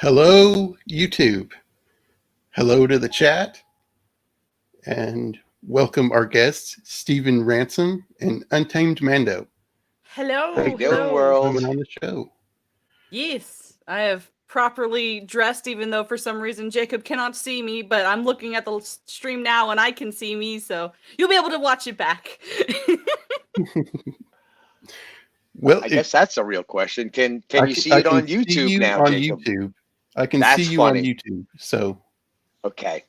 Hello, YouTube. Hello to the chat. And welcome our guests, StephenRansom and UntamedMando. Hello, Thank you for hello. coming on the show. Yes, I have properly dressed, even though for some reason Jacob cannot see me, but I'm looking at the stream now and I can see me, so you'll be able to watch it back. Well, I guess that's a real question. Can you see it on YouTube now, Jacob? YouTube. I can That's see you funny. on YouTube. So okay.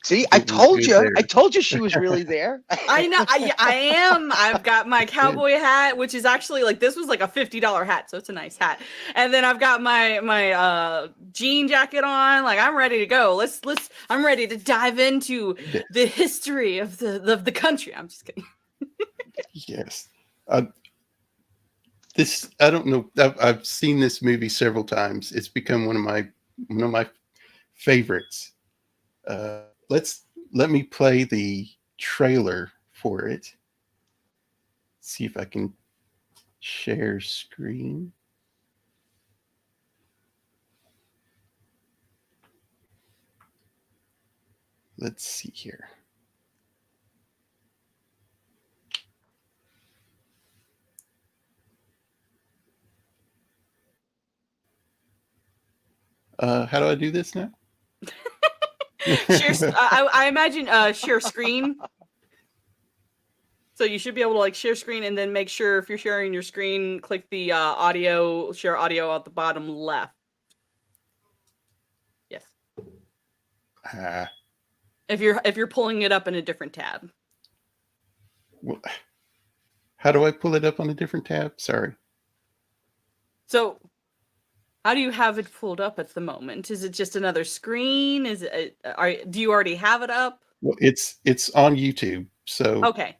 See, I told you. I told you she was really there. I know. I am. I've got my cowboy hat, which is actually like this was like a $50 hat, so it's a nice hat. And then I've got my jean jacket on. Like I'm ready to go. Let's. I'm ready to dive into the history of the country. I'm just kidding. Yes. I don't know. I've seen this movie several times. It's become one of my favorites. Let me play the trailer for it. See if I can share screen. Let's see here. How do I do this now? I imagine share screen. So you should be able to like share screen and then make sure if you're sharing your screen, click the share audio at the bottom left. Yes. If you're pulling it up in a different tab. Well, how do I pull it up on a different tab? Sorry. So how do you have it pulled up at the moment? Is it just another screen? Is it? Do you already have it up? Well, it's on YouTube. So okay.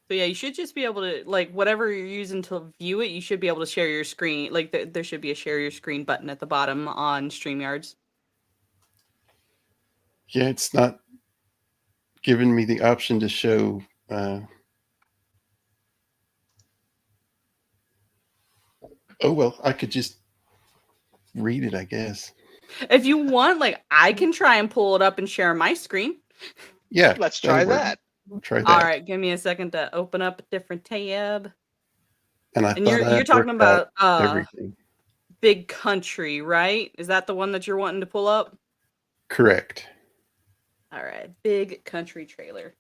So yeah, you should just be able to like whatever you're using to view it. You should be able to share your screen. Like there should be a share your screen button at the bottom on StreamYards. Yeah, it's not giving me the option to show. Oh, well, I could just read it, I guess. If you want, like, I can try and pull it up and share my screen. Yeah. Let's try that. Try that. All right, give me a second to open up a different tab. And you're talking about everything. Big Country, right? Is that the one that you're wanting to pull up? Correct. All right, Big Country trailer.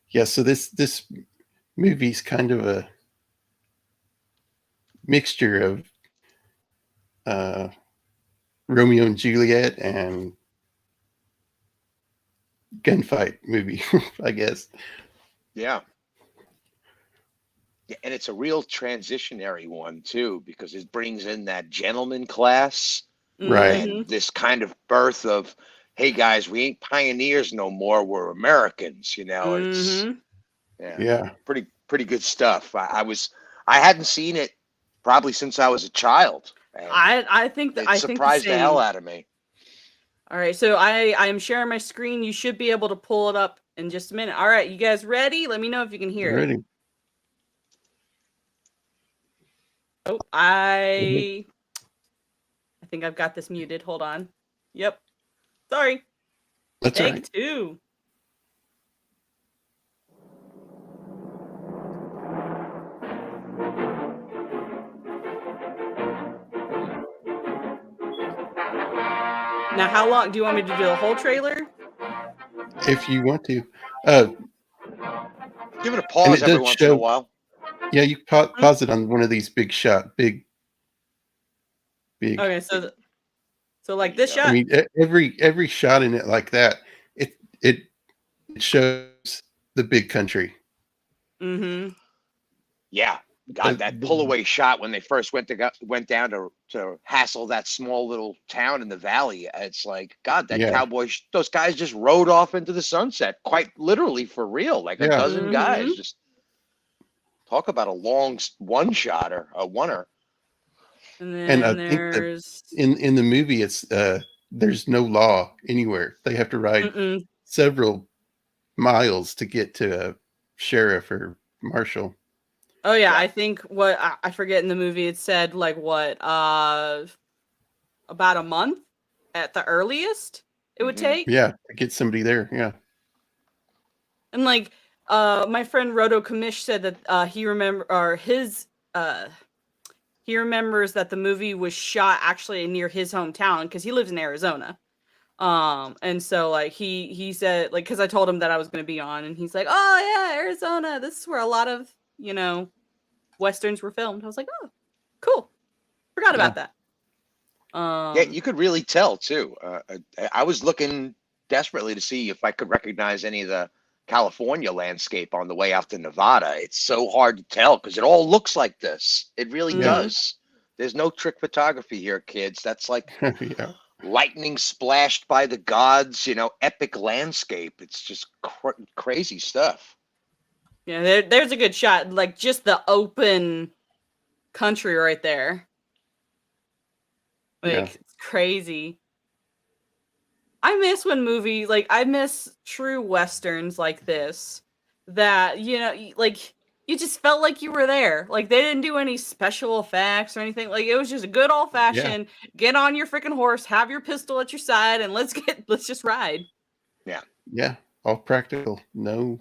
Yeah, so this movie's kind of a mixture of Romeo and Juliet and gunfight movie, I guess. Yeah. And it's a real transitionary one too, because it brings in that gentleman class, right? And this kind of birth of, hey guys, we ain't pioneers no more. We're Americans, you know. It's pretty good stuff. I hadn't seen it probably since I was a child. I think that it surprised the hell out of me. All right, so I'm sharing my screen. You should be able to pull it up in just a minute. All right, you guys ready? Let me know if you can hear ready. it. Oh, I think I've got this muted. Hold on. Yep. Sorry. That's Take right. 2. Now, how long do you want me to do the whole trailer? If you want to. Give it a pause every once in a while. Yeah, you pause it on one of these big. Okay, so like this shot. I mean, every shot in it like that, it shows the big country. Mm-hmm. Yeah, God, that pull away shot when they first went down to hassle that small little town in the valley. It's like, God, that cowboy, those guys just rode off into the sunset, quite literally for real, like a dozen guys. Just talk about a long one-shotter, a oneer. And I think that in the movie, it's there's no law anywhere. They have to ride several miles to get to a sheriff or Marshall. Oh yeah, I think what I forget in the movie it said like what about a month at the earliest it would take. Yeah, to get somebody there. Yeah. And like my friend Roto Kamish said that he remembers that the movie was shot actually near his hometown because he lives in Arizona. And so like he said like because I told him that I was going to be on and he's like, oh yeah, Arizona, this is where a lot of westerns were filmed. I was like, oh cool, forgot about that. Yeah, you could really tell too. I was looking desperately to see if I could recognize any of the California landscape on the way out to Nevada. It's so hard to tell because it all looks like this. It really does. There's no trick photography here, kids. That's like lightning splashed by the gods, epic landscape. It's just crazy stuff. Yeah, there's a good shot. Like just the open country right there. Like it's crazy. I miss I miss true westerns like this that, like you just felt like you were there. Like they didn't do any special effects or anything. Like it was just a good old fashioned get on your freaking horse, have your pistol at your side and let's just ride. Yeah. Yeah. All practical. No.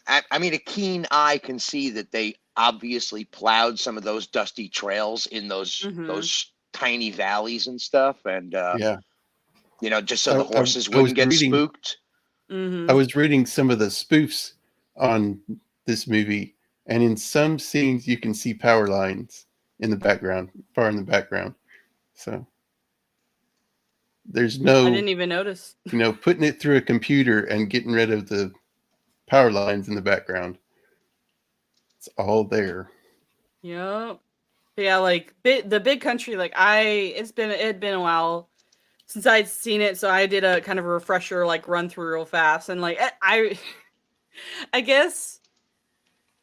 I mean, a keen eye can see that they obviously plowed some of those dusty trails in those tiny valleys and stuff. And, just so the horses wouldn't get spooked. I was reading some of the spoofs on this movie, and in some scenes you can see power lines in the background, far in the background. So there's no... I didn't even notice. Putting it through a computer and getting rid of the power lines in the background. It's all there. Yep. Yeah, like the big country, like it had been a while since I'd seen it, so I did a kind of a refresher, like run through real fast, and like I guess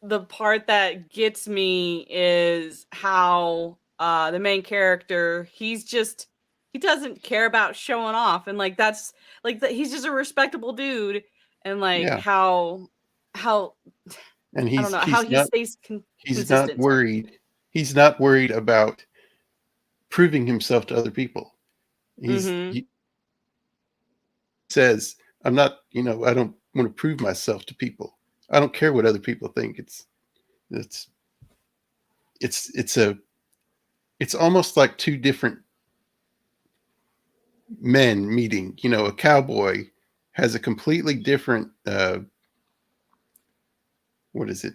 the part that gets me is how the main character he doesn't care about showing off, and like that's like he's just a respectable dude, and like how and I don't know how he stays consistent. He's not worried. He's not worried about proving himself to other people. He says, I'm not, I don't want to prove myself to people. I don't care what other people think. It's almost like two different men meeting. A cowboy has a completely different, what is it?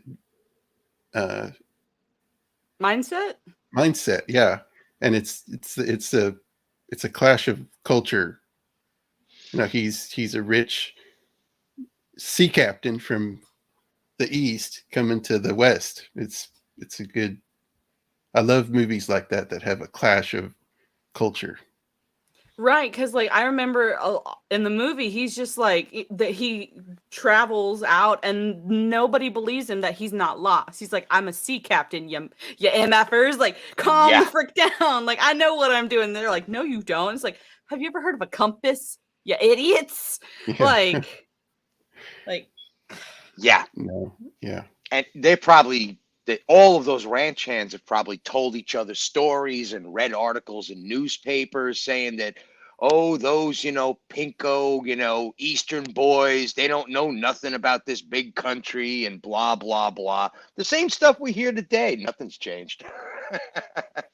Mindset. Yeah. And it's a clash of culture. He's a rich sea captain from the East coming to the West. It's a good, I love movies like that have a clash of culture. Right, because like I remember in the movie, he's just like that he travels out and nobody believes him that he's not lost. He's like, I'm a sea captain, you MFers, like calm the frick down. Like I know what I'm doing. They're like, no, you don't. It's like, have you ever heard of a compass? You idiots. Yeah. Like yeah. No. Yeah. And all of those ranch hands have probably told each other stories and read articles in newspapers saying that, oh, those, pinko, Eastern boys, they don't know nothing about this big country and blah, blah, blah. The same stuff we hear today. Nothing's changed.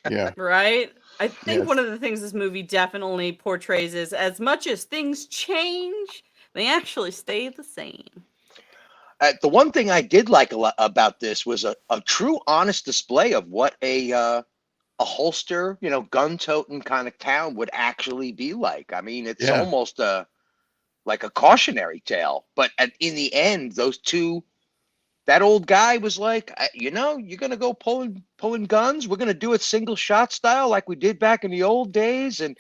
Yeah. Right? I think one of the things this movie definitely portrays is as much as things change, they actually stay the same. The one thing I did like about this was a true honest display of what a holster, gun-toting kind of town would actually be like. I mean, it's almost like a cautionary tale. But in the end, that old guy was like, you're going to go pulling guns. We're going to do it single shot style like we did back in the old days. And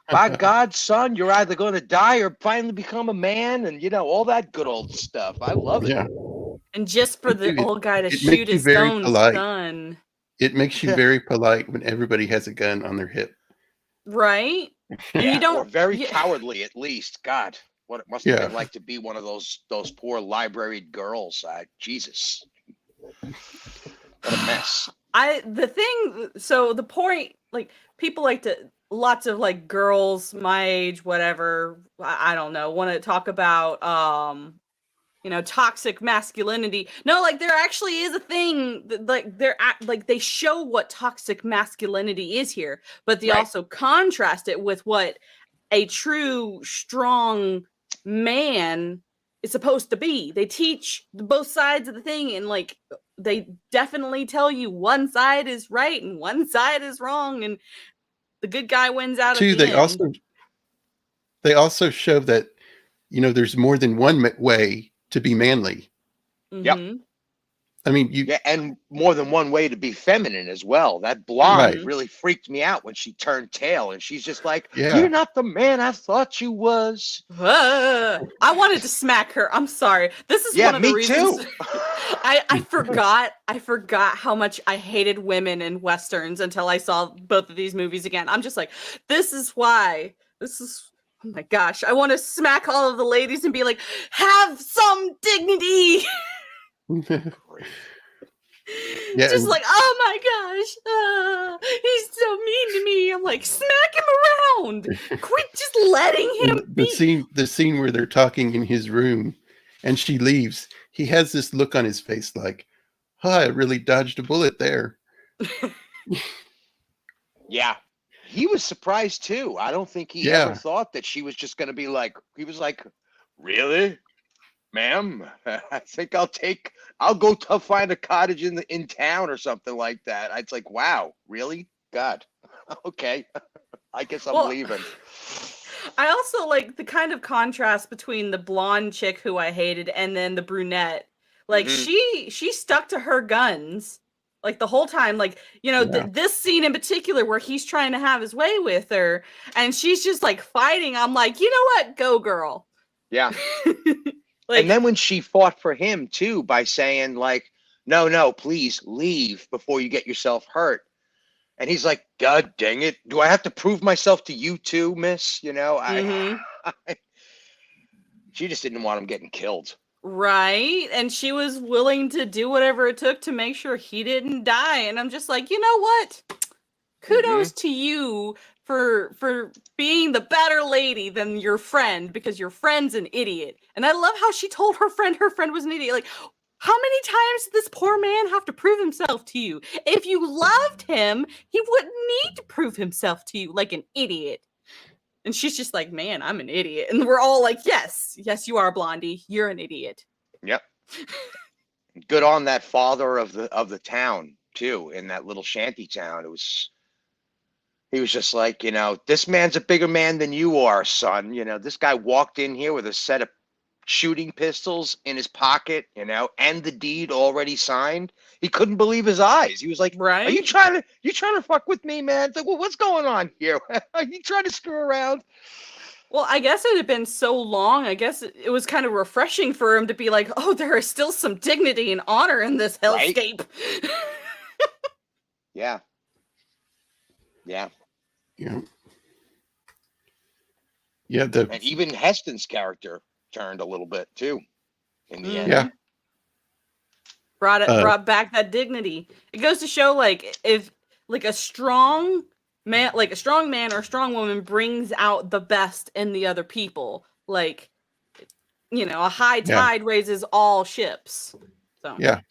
by God, son, you're either going to die or finally become a man. And, all that good old stuff. I love it. Yeah. And just for the old guy to shoot his own son. It makes you very polite when everybody has a gun on their hip. Right? And you don't, or very cowardly, at least. God. what it must have been like to be one of those poor libraried girls. Jesus, what a mess. So the point, like, people like to, lots of like girls my age, whatever, I don't know, want to talk about toxic masculinity. No, like, there actually is a thing that, like, they show what toxic masculinity is here, but they also contrast it with what a true strong man is supposed to be. They teach both sides of the thing, and like, they definitely tell you one side is right and one side is wrong, and the good guy wins out at the end. They also show that there's more than one way to be manly. Yep. I mean, and more than one way to be feminine as well. That blonde really freaked me out when she turned tail, and she's just like, "You're not the man I thought you was." I wanted to smack her. I'm sorry. This is one of the reasons. Too. I forgot how much I hated women in westerns until I saw both of these movies again. I'm just like, this is why. Oh my gosh, I want to smack all of the ladies and be like, have some dignity. Just like, oh my gosh, he's so mean to me. I'm like, smack him around. Quit just letting him be. The scene where they're talking in his room and she leaves, he has this look on his face like, I really dodged a bullet there. Yeah. He was surprised too. I don't think he ever thought that she was just going to be like, he was like, really, ma'am? I think I'll go to find a cottage in town or something like that. It's like, wow, really? God. Okay. I guess I'm leaving. I also like the kind of contrast between the blonde chick who I hated and then the brunette. Like, she stuck to her guns. Like, the whole time, like, this scene in particular where he's trying to have his way with her and she's just like fighting. I'm like, you know what? Go, girl. Yeah. And then when she fought for him too, by saying like, no, please leave before you get yourself hurt. And he's like, God dang it. Do I have to prove myself to you too, miss? She just didn't want him getting killed. Right. And she was willing to do whatever it took to make sure he didn't die. And I'm just like, you know what? Kudos to you for being the better lady than your friend, because your friend's an idiot. And I love how she told her friend was an idiot. Like, how many times did this poor man have to prove himself to you? If you loved him, he wouldn't need to prove himself to you like an idiot. And she's just like, man, I'm an idiot. And we're all like, yes, you are, Blondie. You're an idiot. Yep. Good on that father of the town too, in that little shanty town. He was just like, this man's a bigger man than you are, son. This guy walked in here with a set of shooting pistols in his pocket, and the deed already signed. He couldn't believe his eyes. He was like, right? Are you trying to fuck with me, man? It's like, well, what's going on here? Are you trying to screw around? Well, I guess it had been so long. I guess it was kind of refreshing for him to be like, oh, there is still some dignity and honor in this hellscape. Right? Yeah. And even Heston's character turned a little bit too in the end. Yeah. Brought back that dignity. It goes to show, like, if like a strong man or a strong woman brings out the best in the other people, like, a high tide raises all ships. So yeah.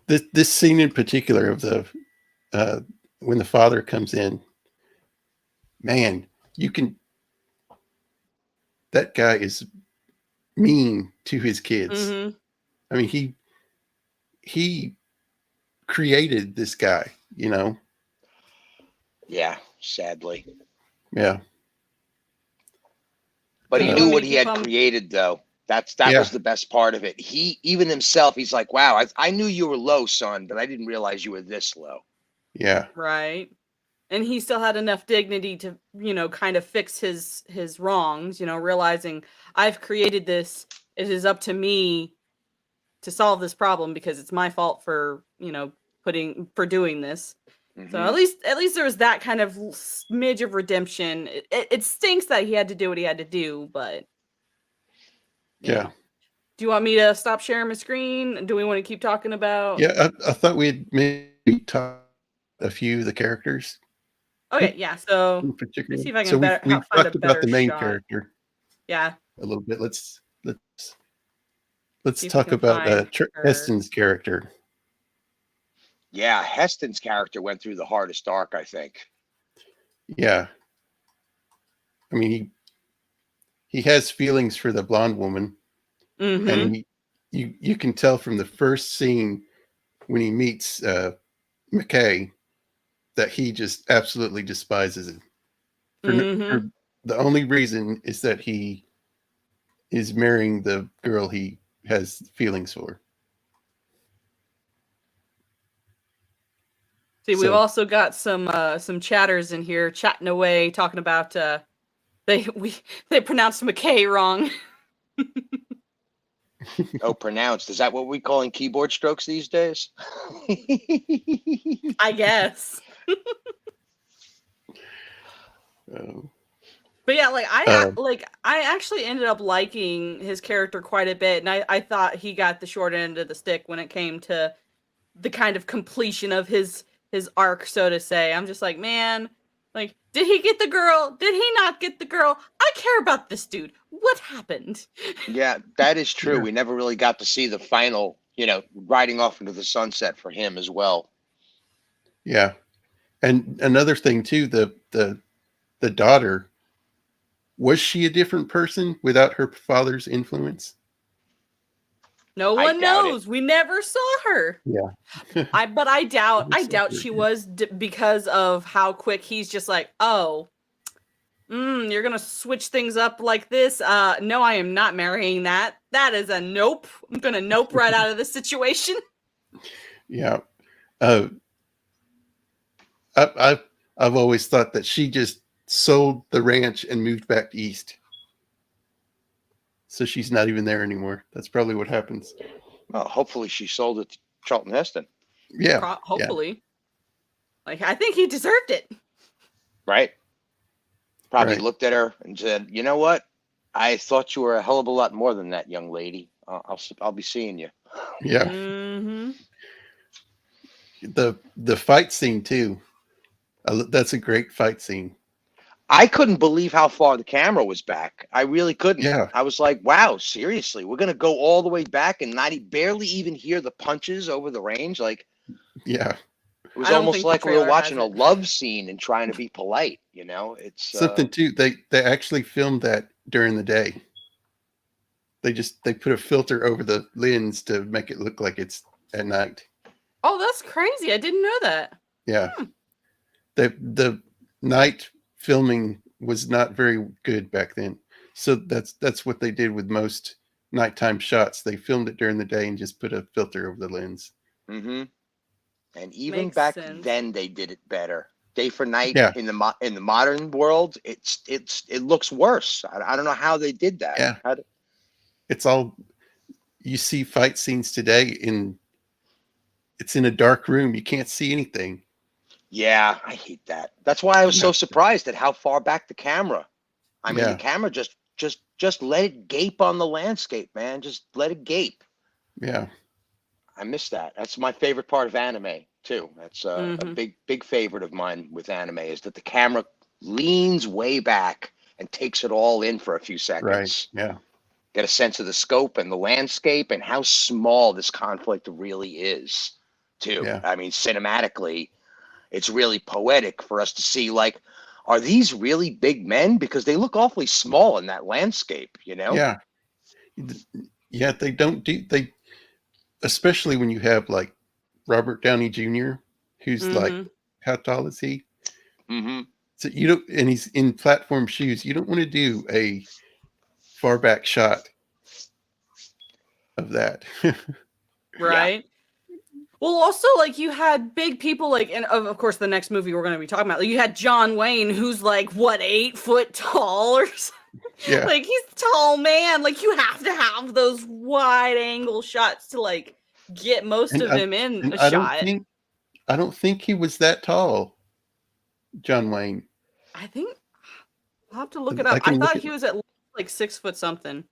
This scene in particular of the when the father comes in, man, that guy is mean to his kids. I mean, he created this guy, Yeah, sadly. Yeah. But he knew what he had created, though. That was the best part of it. He, even himself, he's like, wow, I knew you were low, son, but I didn't realize you were this low. Yeah. Right. And he still had enough dignity to, kind of fix his wrongs, realizing I've created this. It is up to me to solve this problem because it's my fault for, doing this. So at least there was that kind of smidge of redemption. It stinks that he had to do what he had to do, but yeah. Do you want me to stop sharing my screen? Do we want to keep talking about? Yeah, I thought we'd maybe talk a few of the characters Okay, yeah. So in let me particular. see if I So can we've find a talked about better the main shot. character Yeah. a little bit. Let's See if we talk can about find her. Heston's character. Yeah, Heston's character went through the hardest arc, I think. Yeah, I mean he has feelings for the blonde woman, and you can tell from the first scene when he meets McKay that he just absolutely despises it. For the only reason is that he is marrying the girl he has feelings for. See, we've also got some chatters in here chatting away, talking about they pronounced McKay wrong. Oh, pronounced. Is that what we call in keyboard strokes these days? I guess. But yeah, I actually ended up liking his character quite a bit, and I thought he got the short end of the stick when it came to the kind of completion of his arc, so to say. I'm just like, man, like, did he get the girl? Did he not get the girl? I care about this dude. What happened? Yeah, that is true. Yeah. We never really got to see the final, riding off into the sunset for him as well. Yeah. And another thing too, the daughter, was she a different person without her father's influence? No one knows. We never saw her. Yeah. I doubt she was because of how quick he's just like, oh, you're going to switch things up like this? No, I am not marrying that. That is a nope. I'm going to nope right out of the situation. Yeah. I've always thought that she just sold the ranch and moved back east. So she's not even there anymore. That's probably what happens. Well, hopefully she sold it to Charlton Heston. Yeah. Hopefully. Yeah. Like, I think he deserved it. Right. Probably looked at her and said, you know what? I thought you were a hell of a lot more than that, young lady. I'll be seeing you. Yeah. The fight scene too. That's a great fight scene. I couldn't believe how far the camera was back. I really couldn't. Yeah. I was like, wow, seriously, we're going to go all the way back and barely even hear the punches over the range. Like, yeah, it was almost like we were watching a love scene and trying to be polite. It's something too. They actually filmed that during the day. They put a filter over the lens to make it look like it's at night. Oh, that's crazy. I didn't know that. Yeah. The night filming was not very good back then. So that's what they did with most nighttime shots. They filmed it during the day and just put a filter over the lens. Mm-hmm. And even back then they did it better. Day for night in the modern world, it looks worse. I don't know how they did that. Yeah. It's all, you see fight scenes today it's in a dark room. You can't see anything. Yeah, I hate that. That's why I was so surprised at how far back the camera. I mean, the camera just let it gape on the landscape, man. Just let it gape. Yeah. I miss that. That's my favorite part of anime too. That's a big favorite of mine with anime is that the camera leans way back and takes it all in for a few seconds. Right. Yeah. Get a sense of the scope and the landscape and how small this conflict really is too. Yeah. I mean, cinematically, it's really poetic for us to see, like, are these really big men? Because they look awfully small in that landscape, Yeah. Yeah, they especially when you have like Robert Downey Jr., who's like, how tall is he? Mm-hmm. So and he's in platform shoes. You don't want to do a far back shot of that. Right. Yeah. Well, also, like, you had big people, like, and of course, the next movie we're going to be talking about, like, you had John Wayne, who's, like, what, 8 foot tall or something? Yeah. Like, he's a tall man. Like, you have to have those wide angle shots to, like, get most of him in a shot. I don't think he was that tall, John Wayne. I think I'll have to look it I up. I can look thought it. he was at least like 6 foot something.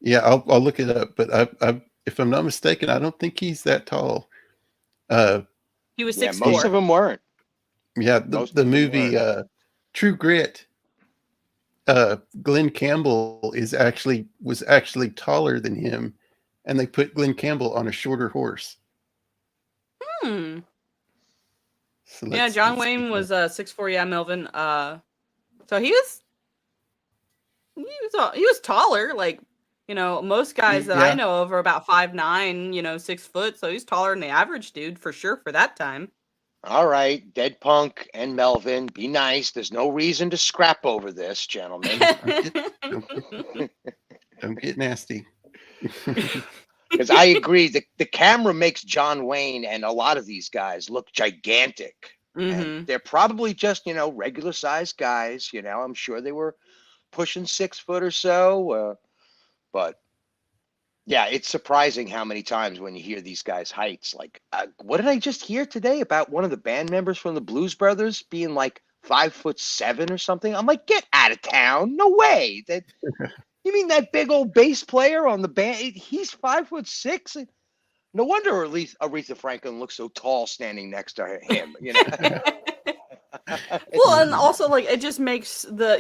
Yeah, I'll look it up. But if I'm not mistaken, I don't think he's that tall. He was Yeah, 6'4". most of them weren't. Yeah, Most the of them movie weren't. True Grit. Glenn Campbell was actually taller than him, and they put Glenn Campbell on a shorter horse. Hmm. So Yeah, John Wayne was 6'4". Yeah, Melvin. So he was taller. Like, most guys that I yeah, know of are about 5'9", 6 foot. So he's taller than the average dude for sure for that time. All right, Dead Punk and Melvin, be nice. There's no reason to scrap over this, gentlemen. don't get nasty. Because I agree, the camera makes John Wayne and a lot of these guys look gigantic. And they're probably just, regular sized guys. I'm sure they were pushing 6 foot or so. But yeah, it's surprising how many times when you hear these guys' heights, like, what did I just hear today about one of the band members from the Blues Brothers being like 5'7" or something? I'm like, get out of town! No way! You mean that big old bass player on the band? He's 5'6". No wonder Aretha Franklin looks so tall standing next to him. Well, and also like it just makes the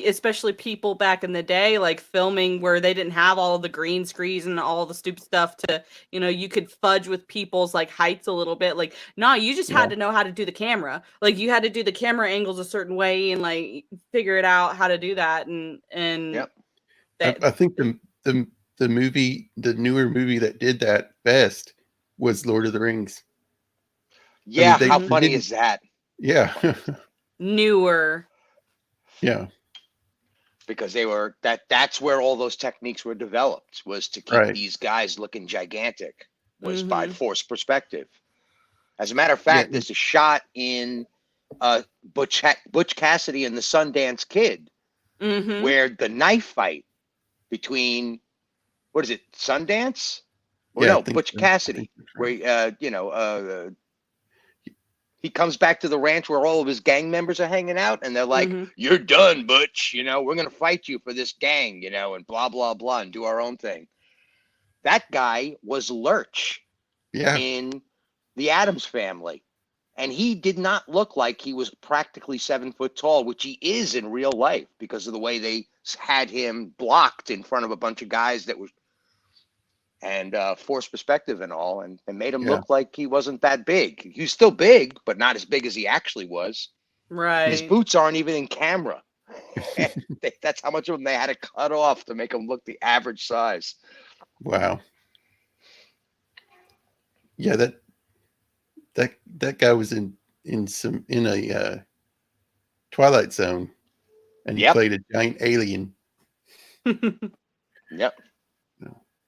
especially people back in the day like filming where they didn't have all of the green screens and all the stupid stuff to you could fudge with people's like heights a little bit. Like, no, you just had to know how to do the camera. Like you had to do the camera angles a certain way and like figure it out how to do that. And Yep. I think the newer movie that did that best was Lord of the Rings. Yeah, how funny is that? Yeah. Newer. Yeah. Because that's where all those techniques were developed, was to keep these guys looking gigantic, was by forced perspective. As a matter of fact, there's a shot in Butch Cassidy and the Sundance Kid where the knife fight between, what is it, Sundance? Or no, Butch Cassidy, where he comes back to the ranch where all of his gang members are hanging out, and they're like, "You're done, Butch. We're gonna fight you for this gang, and blah blah blah, and do our own thing." That guy was Lurch in the Addams Family, and he did not look like he was practically 7 foot tall, which he is in real life because of the way they had him blocked in front of a bunch of guys that were. And forced perspective and all, and made him look like he wasn't that big. He was still big, but not as big as he actually was. Right. His boots aren't even in camera. That's how much of them they had to cut off to make him look the average size. Wow. Yeah, that guy was in a Twilight Zone, and he played a giant alien. Yep.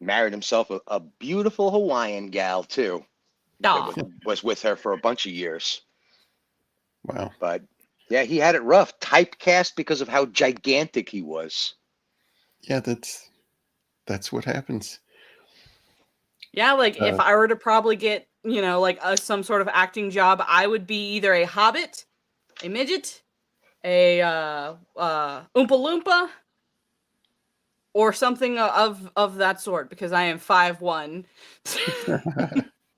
Married himself a beautiful Hawaiian gal too. Was with her for a bunch of years. Wow. But yeah, he had it rough. Typecast because of how gigantic he was. Yeah, that's what happens. Yeah, like if I were to probably get, like some sort of acting job, I would be either a hobbit, a midget, a Oompa Loompa, or something of that sort, because I am 5'1".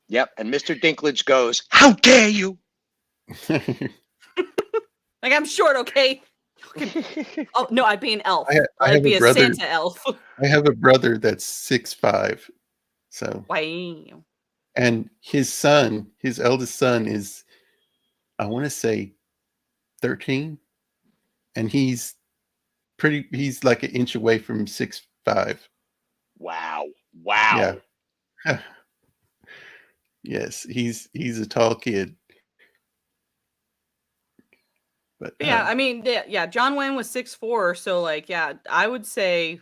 Yep, and Mr. Dinklage goes, "How dare you!" Like, I'm short, okay? Oh no, I'd be an elf. I'd be a Santa elf. I have a brother that's 6'5", so. Wow. And his eldest son is, I want to say, 13, and he's like an inch away from 6'5". Wow. Yeah. Yes, he's a tall kid. But yeah, I mean, John Wayne was 6'4", so like, yeah, I would say,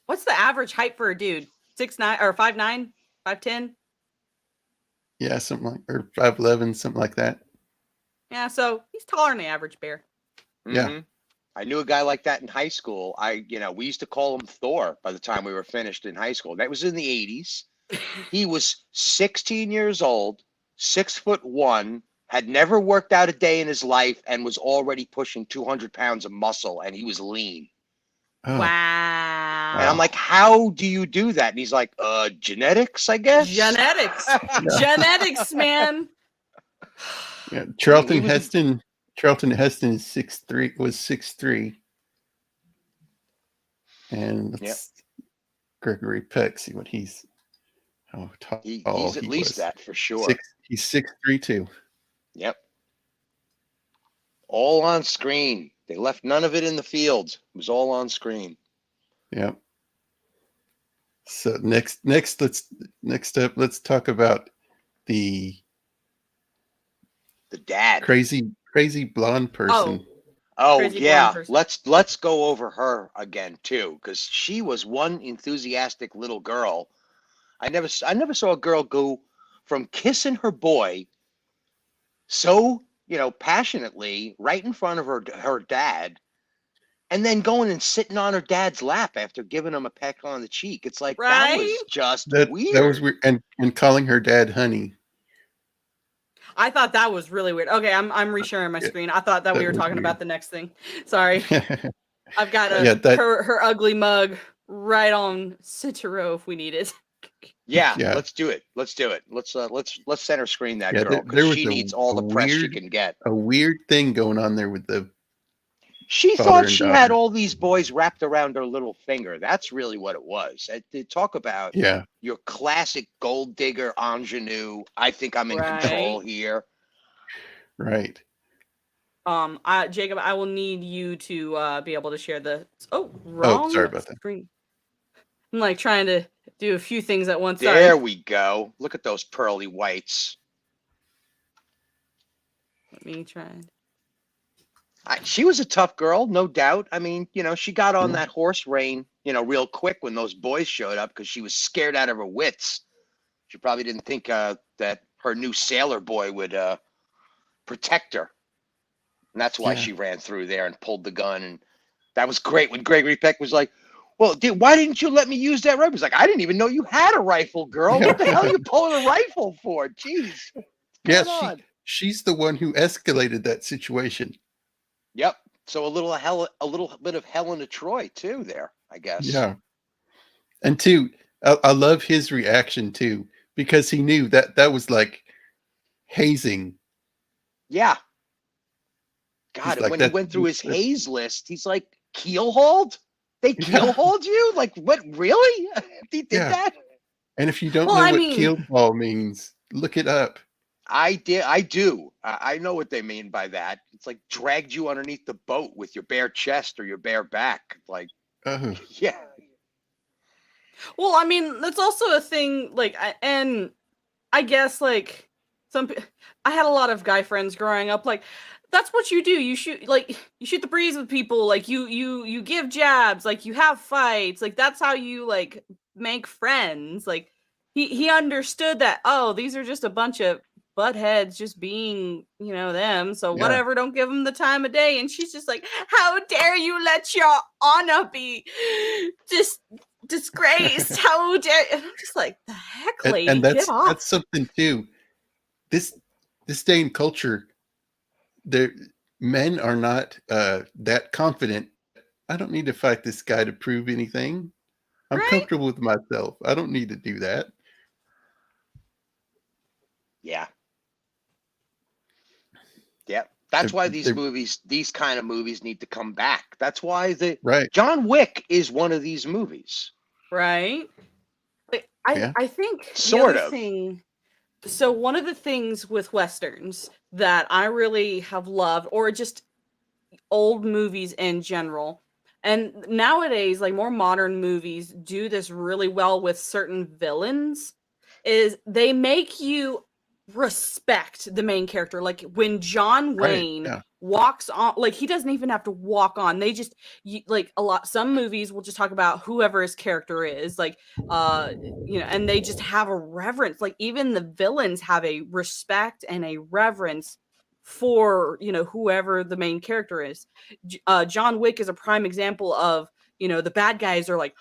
what's the average height for a dude? 6'9" or 5'9", 5'10"? Yeah, something like, or 5'11", something like that. Yeah, so he's taller than the average bear. Yeah. I knew a guy like that in high school. We used to call him Thor by the time we were finished in high school. That was in the 80s. He was 16 years old, 6'1", had never worked out a day in his life, and was already pushing 200 pounds of muscle, and he was lean. Oh, Wow. And I'm like, how do you do that? And he's like, genetics, I guess. Genetics. Genetics, man. yeah. Charlton was- Heston. Charlton Heston is 6'3", was 6'3", and let's Gregory Peck, see what he's how tall he's at he least was. that for sure. He's 6'3" too. Yep. All on screen. They left none of it in the field. It was all on screen. Yeah. So next up, let's talk about the dad. crazy blonde person. Oh Crazy yeah. blonde person. Let's go over her again too, because she was one enthusiastic little girl. I never saw a girl go from kissing her boy so, passionately right in front of her dad, and then going and sitting on her dad's lap after giving him a peck on the cheek. It's like, that was just weird. That was weird. And calling her dad honey. I thought that was really weird. Okay, I'm resharing my screen. I thought that we were talking about the next thing. Sorry. I've got her ugly mug right on Citaro if we need it. Yeah, let's do it. Let's center screen that girl, because she needs all the press she can get. A weird thing going on there with the. She thought she had all these boys wrapped around her little finger. That's really what it was. They talk about your classic gold digger ingenue. I think I'm in control here. Right. Jacob, I will need you to be able to share the. Sorry about that. Screen. I'm like trying to do a few things at once. There we go. Look at those pearly whites. Let me try. She was a tough girl, no doubt. I mean, she got on that horse rein, real quick when those boys showed up, because she was scared out of her wits. She probably didn't think that her new sailor boy would protect her. And that's why she ran through there and pulled the gun. And that was great when Gregory Peck was like, well, why didn't you let me use that rifle? He's like, I didn't even know you had a rifle, girl. What the hell are you pulling a rifle for? Jeez. Yeah, she's the one who escalated that situation. Yep. So a little bit of Helen of Troy too there, I guess. Yeah. And two, I love his reaction too, because he knew that was like hazing. Yeah. God, and when he went through his haze list, he's like, keel-hauled? They keel-hauled you? Like, what, really? He did that? And if you don't know what keel-haul means, look it up. I do. I know what they mean by that. It's like dragged you underneath the boat with your bare chest or your bare back. Like, yeah. Well, I mean, that's also a thing. Like, and I guess like I had a lot of guy friends growing up. Like, that's what you do. You shoot the breeze with people. Like, you give jabs. Like, you have fights. Like, that's how you like make friends. Like, he understood that. Oh, these are just a bunch of buttheads just being, them. So whatever, don't give them the time of day. And she's just like, how dare you let your honor be just disgraced? How dare? And I'm just like, the heck, lady, and get off. That's something too. This day in culture, men are not that confident. I don't need to fight this guy to prove anything. I'm comfortable with myself. I don't need to do that. Yeah. Yeah. That's why these kind of movies need to come back. That's why John Wick is one of these movies. Right. I think sort of. So one of the things with Westerns that I really have loved, or just old movies in general, and nowadays, like more modern movies do this really well with certain villains, is they make you respect the main character. Like when John Wayne walks on, like he doesn't even have to walk on. They just some movies will just talk about whoever his character is, like and they just have a reverence. Like even the villains have a respect and a reverence for whoever the main character is. John Wick is a prime example of the bad guys are like,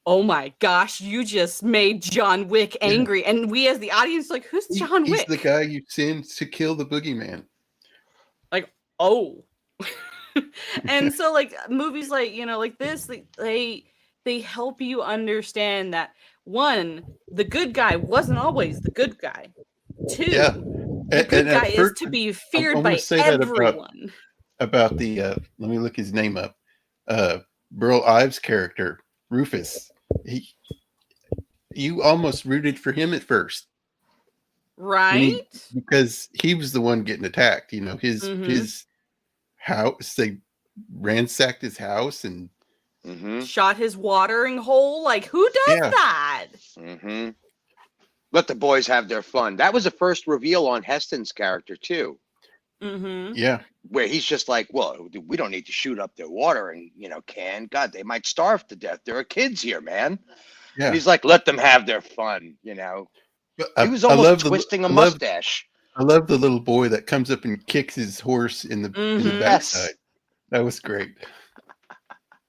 oh my gosh, you just made John Wick angry. And we as the audience, like, who's John He's Wick? the guy you send to kill the boogeyman. Like, oh. And so like movies like, like this, they help you understand that, one, the good guy wasn't always the good guy. Two, Yeah. the good at guy is first, to be I'm feared gonna by say that everyone. about the let me look his name up. Burl Ives' character, Rufus. You almost rooted for him at first. Right? Because he was the one getting attacked. His house, they ransacked his house and shot his watering hole. Like, who does that? Let the boys have their fun. That was the first reveal on Heston's character too. Yeah. Where he's just like, well, we don't need to shoot up their watering, can. God, they might starve to death. There are kids here, man. Yeah. And he's like, let them have their fun, He was almost twisting a mustache. I love the little boy that comes up and kicks his horse in the backside. Yes. That was great.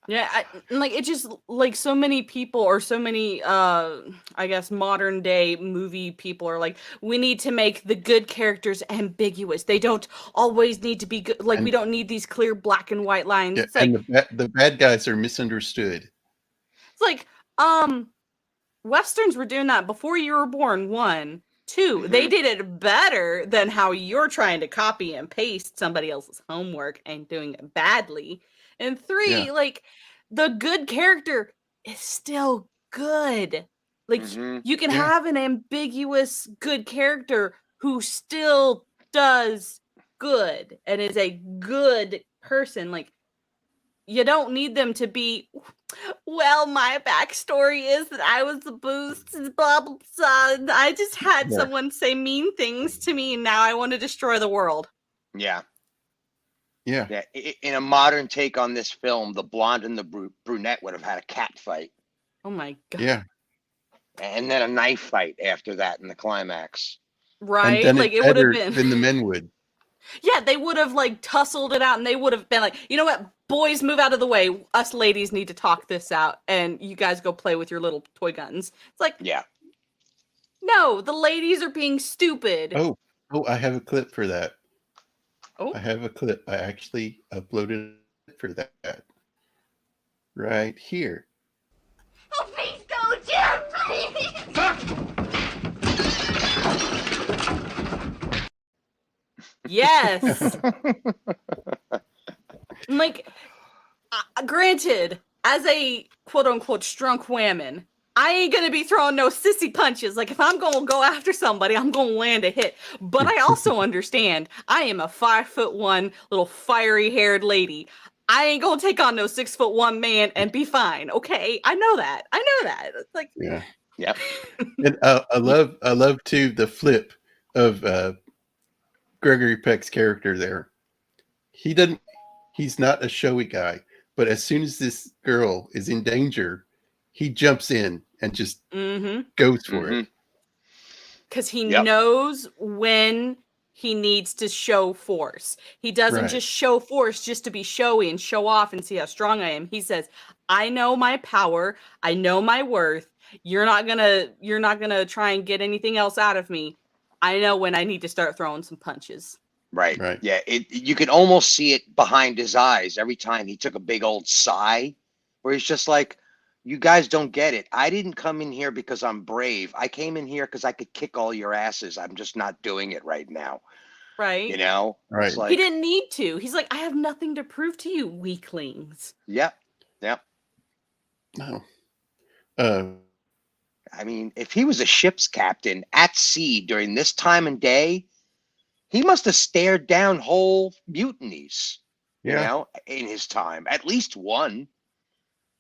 Yeah, it just, like, so many people, or so many I guess modern day movie people are like, we need to make the good characters ambiguous. They don't always need to be good. Like, we don't need these clear black and white lines. Yeah, it's like, and the bad guys are misunderstood. It's like, Westerns were doing that before you were born, 1. 2, they did it better than how you're trying to copy and paste somebody else's homework and doing it badly. And 3, like, the good character is still good. Like, you can have an ambiguous good character who still does good and is a good person. Like, you don't need them to be, well, my backstory is that I was the boost, blah, blah, blah. And I just had someone say mean things to me, and now I want to destroy the world. Yeah. Yeah. In a modern take on this film, the blonde and the brunette would have had a cat fight. Oh my God. Yeah. And then a knife fight after that in the climax. Right? And like, it would have been. Than the men would. Yeah, they would have, like, tussled it out, and they would have been like, you know what? Boys, move out of the way. Us ladies need to talk this out, and you guys go play with your little toy guns. It's like, no, the ladies are being stupid. Oh, I have a clip for that. Oh. I have a clip. I actually uploaded it for that. Right here. Oh, please go, Jim! Yes. Like, granted, as a quote-unquote strong woman, I ain't gonna be throwing no sissy punches. Like, if I'm gonna go after somebody, I'm gonna land a hit. But I also understand I am a 5'1" little fiery-haired lady. I ain't gonna take on no 6'1" man and be fine. Okay, I know that. It's like, Yep. And I love too the flip of Gregory Peck's character there. He's not a showy guy, but as soon as this girl is in danger, he jumps in and just goes for it. Because he knows when he needs to show force. He doesn't just show force just to be showy and show off and see how strong I am. He says, I know my power. I know my worth. You're not gonna try and get anything else out of me. I know when I need to start throwing some punches. Right. Yeah. You can almost see it behind his eyes every time he took a big old sigh, where he's just like, you guys don't get it. I didn't come in here because I'm brave. I came in here because I could kick all your asses. I'm just not doing it right now. Right. You know? Right. It's like, he didn't need to. He's like, I have nothing to prove to you, weaklings. Yep. No. I mean, if he was a ship's captain at sea during this time and day, he must have stared down whole mutinies, you know, in his time. At least one,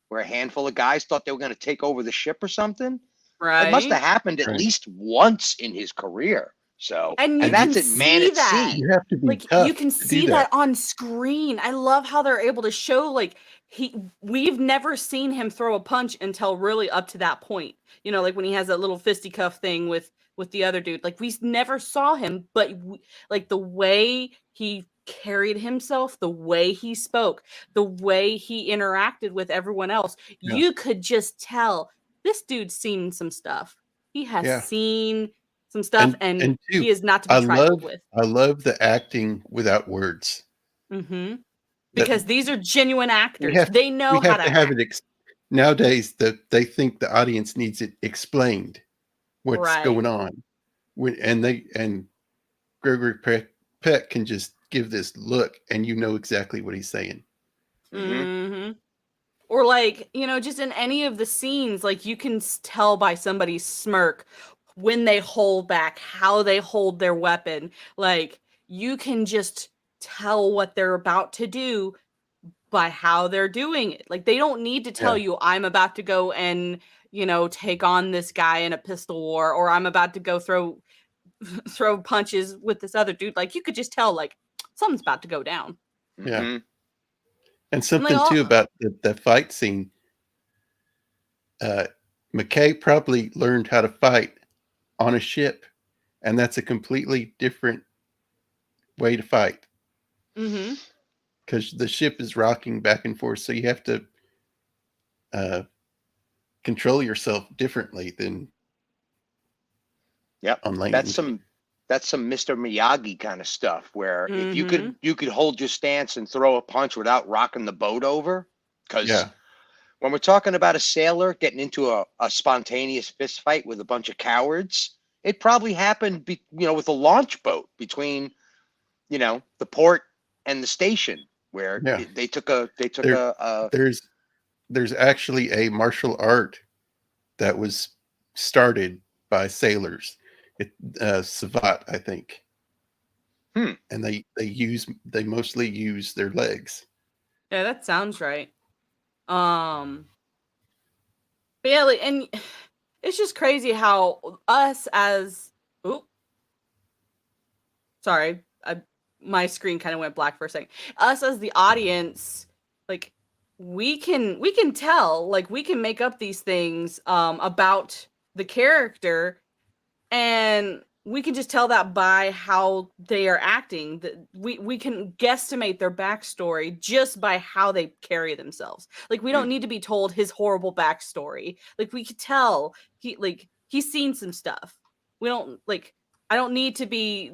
where a handful of guys thought they were going to take over the ship or something. Right. It must have happened at least once in his career. So, and that's it, man at sea. You have to be like, tough you can to see do that on screen. I love how they're able to show, like, we've never seen him throw a punch until really up to that point. You know, like when he has that little fisticuff thing with the other dude. Like, we never saw him, but like the way he carried himself, the way he spoke, the way he interacted with everyone else, Yeah. you could just tell this dude's seen some stuff. He has Yeah. seen some stuff, and two, he is not to be trifled with. I love the acting without words. Mm-hmm. That Because these are genuine actors. have- They know we how have to have act. it nowadays that they think the audience needs it explained what's Right. going on. And Gregory Peck can just give this look and you know exactly what he's saying. Mm-hmm. Or like, just in any of the scenes, like you can tell by somebody's smirk when they hold back, how they hold their weapon. Like you can just tell what they're about to do by how they're doing it. Like they don't need to tell you, I'm about to go and, take on this guy in a pistol war, or I'm about to go throw punches with this other dude. Like you could just tell, like, something's about to go down. Yeah. And something like, too about the fight scene. McKay probably learned how to fight on a ship, and that's a completely different way to fight. Mm-hmm. Because the ship is rocking back and forth, so you have to control yourself differently than on land. That's some Mr. Miyagi kind of stuff where if you could hold your stance and throw a punch without rocking the boat over. Because when we're talking about a sailor getting into a spontaneous fist fight with a bunch of cowards, it probably happened with a launch boat between the port and the station where they took a there's actually a martial art that was started by sailors, Savat, I think. And they mostly use their legs. Yeah, that sounds right. But yeah, like, and it's just crazy how us as my screen kind of went black for a second. Us as the audience, like we can tell, like we can make up these things about the character, and we can just tell that by how they are acting. That we can guesstimate their backstory just by how they carry themselves. Like we don't need to be told his horrible backstory. Like we could tell he's seen some stuff. We don't like. I don't need to be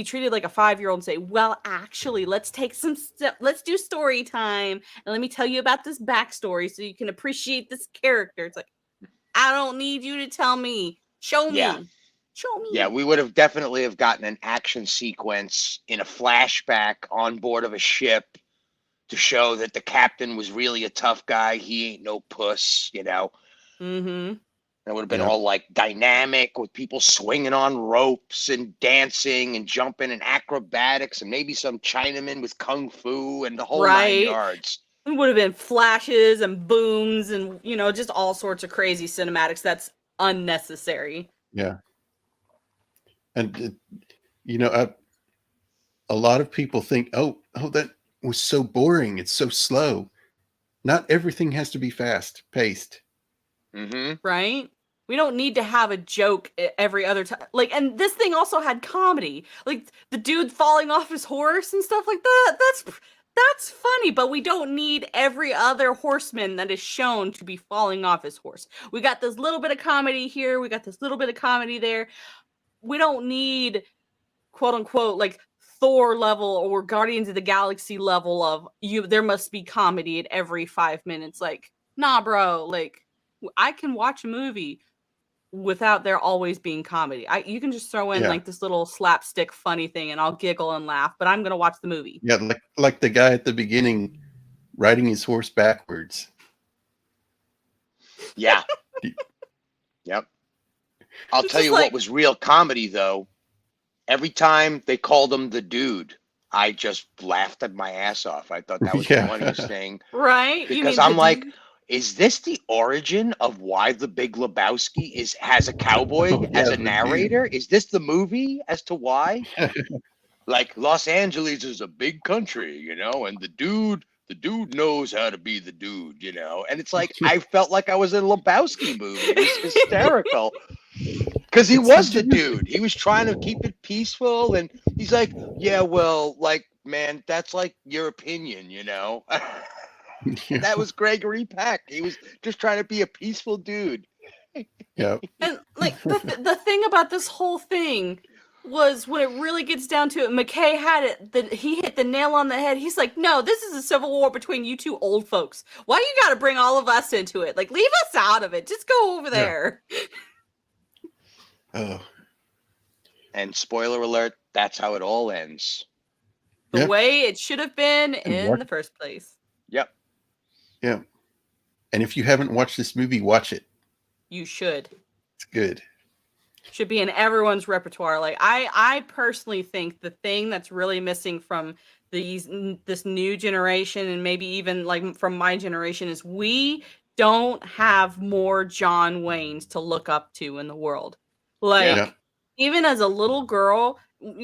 treated like a 5-year-old and say, well, actually, let's take let's do story time. And let me tell you about this backstory so you can appreciate this character. It's like, I don't need you to tell me. Show me. Show me. Yeah, we would have definitely have gotten an action sequence in a flashback on board of a ship to show that the captain was really a tough guy. He ain't no puss, Mm-hmm. That would have been all like dynamic with people swinging on ropes and dancing and jumping and acrobatics and maybe some Chinaman with kung fu and the whole 9 yards. It would have been flashes and booms and, just all sorts of crazy cinematics. That's unnecessary. Yeah. And, a lot of people think, oh, that was so boring. It's so slow. Not everything has to be fast paced. Mm-hmm. Right? We don't need to have a joke every other time. Like, and this thing also had comedy. Like the dude falling off his horse and stuff like that. That's funny, but we don't need every other horseman that is shown to be falling off his horse. We got this little bit of comedy here. We got this little bit of comedy there. We don't need, quote unquote, like Thor level or Guardians of the Galaxy level of there must be comedy at every 5 minutes. Like, nah, bro. Like, I can watch a movie without there always being comedy. You can just throw in like this little slapstick funny thing and I'll giggle and laugh, but I'm gonna watch the movie. Yeah, like the guy at the beginning riding his horse backwards. Yeah. Yep. I'll tell you what was real comedy though. Every time they called him the dude, I just laughed at my ass off. I thought that was the funniest thing. Right? Because I'm like, is this the origin of why The Big Lebowski has a cowboy as a narrator? Is this the movie as to why? Like Los Angeles is a big country, and the dude knows how to be the dude, And it's like I felt like I was in a Lebowski movie. It was hysterical. Because he was the dude. He was trying to keep it peaceful, and he's like, yeah, well, like man, that's like your opinion, you know? Yeah. That was Gregory Peck. He was just trying to be a peaceful dude. Yeah. And like the thing about this whole thing was when it really gets down to it, McKay had it that he hit the nail on the head. He's like, no, this is a civil war between you two old folks. Why you gotta bring all of us into it? Like, leave us out of it. Just go over there. Oh. And spoiler alert, that's how it all ends. The Yeah. way it should have been in what- the first place. Yep. Yeah. And if you haven't watched this movie, watch it. You should. It's good. Should be in everyone's repertoire. Like I personally think the thing that's really missing from this new generation and maybe even like from my generation is we don't have more John Waynes to look up to in the world. Like Yeah. even as a little girl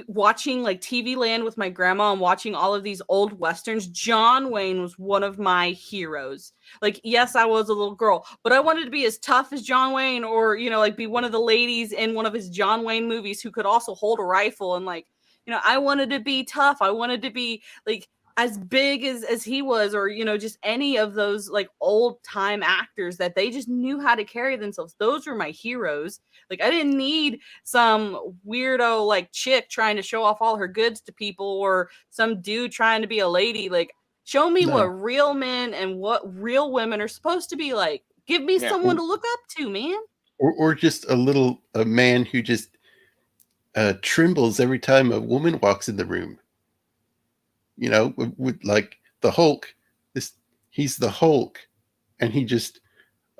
watching like TV Land with my grandma and watching all of these old westerns, John Wayne was one of my heroes. Like, yes, I was a little girl, but I wanted to be as tough as John Wayne or, you know, like be one of the ladies in one of his John Wayne movies who could also hold a rifle. And like, you know, I wanted to be tough. I wanted to be like as big as he was, or, you know, just any of those like old time actors that they just knew how to carry themselves. Those were my heroes. Like, I didn't need some weirdo like chick trying to show off all her goods to people or some dude trying to be a lady. Like, show me No. what real men and what real women are supposed to be like. Give me Yeah. someone to look up to, man. Or just a man who just trembles every time a woman walks in the room. You know, with like the Hulk. He's the Hulk, and he just,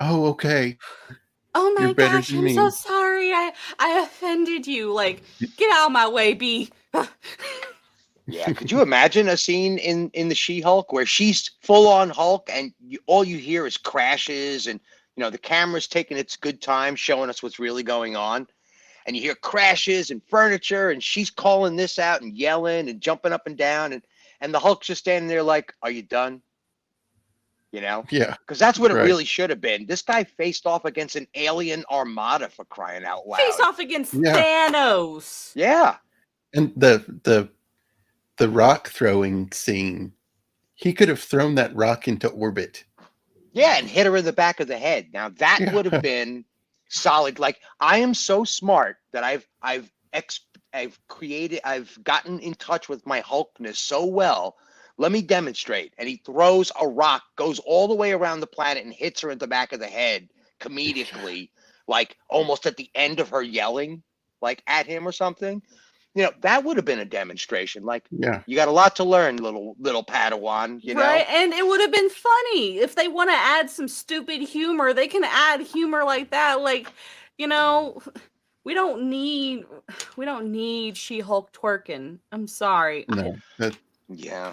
oh, okay. Oh my You're better gosh, than I'm me. so sorry. I offended you. Like, get out of my way, B. Yeah. Could you imagine a scene in the She-Hulk where she's full on Hulk and all you hear is crashes and, you know, the camera's taking its good time showing us what's really going on. And you hear crashes and furniture and she's calling this out and yelling and jumping up and down. And the Hulk's just standing there like, are you done? You know? Yeah. Because that's what it Right. really should have been. This guy faced off against an alien armada for crying out loud. Face off against Yeah. Thanos. Yeah. And the rock throwing scene, he could have thrown that rock into orbit. Yeah, and hit her in the back of the head. Now that Yeah. would have been solid. Like, I am so smart that I've gotten in touch with my Hulkness so well. Let me demonstrate. And he throws a rock, goes all the way around the planet and hits her in the back of the head comedically, like almost at the end of her yelling, like at him or something. You know, that would have been a demonstration. Like, Yeah. you got a lot to learn, little Padawan, you know? Right, and it would have been funny if they want to add some stupid humor. They can add humor like that. Like, you know, we don't need She-Hulk twerking. I'm sorry. No. Yeah.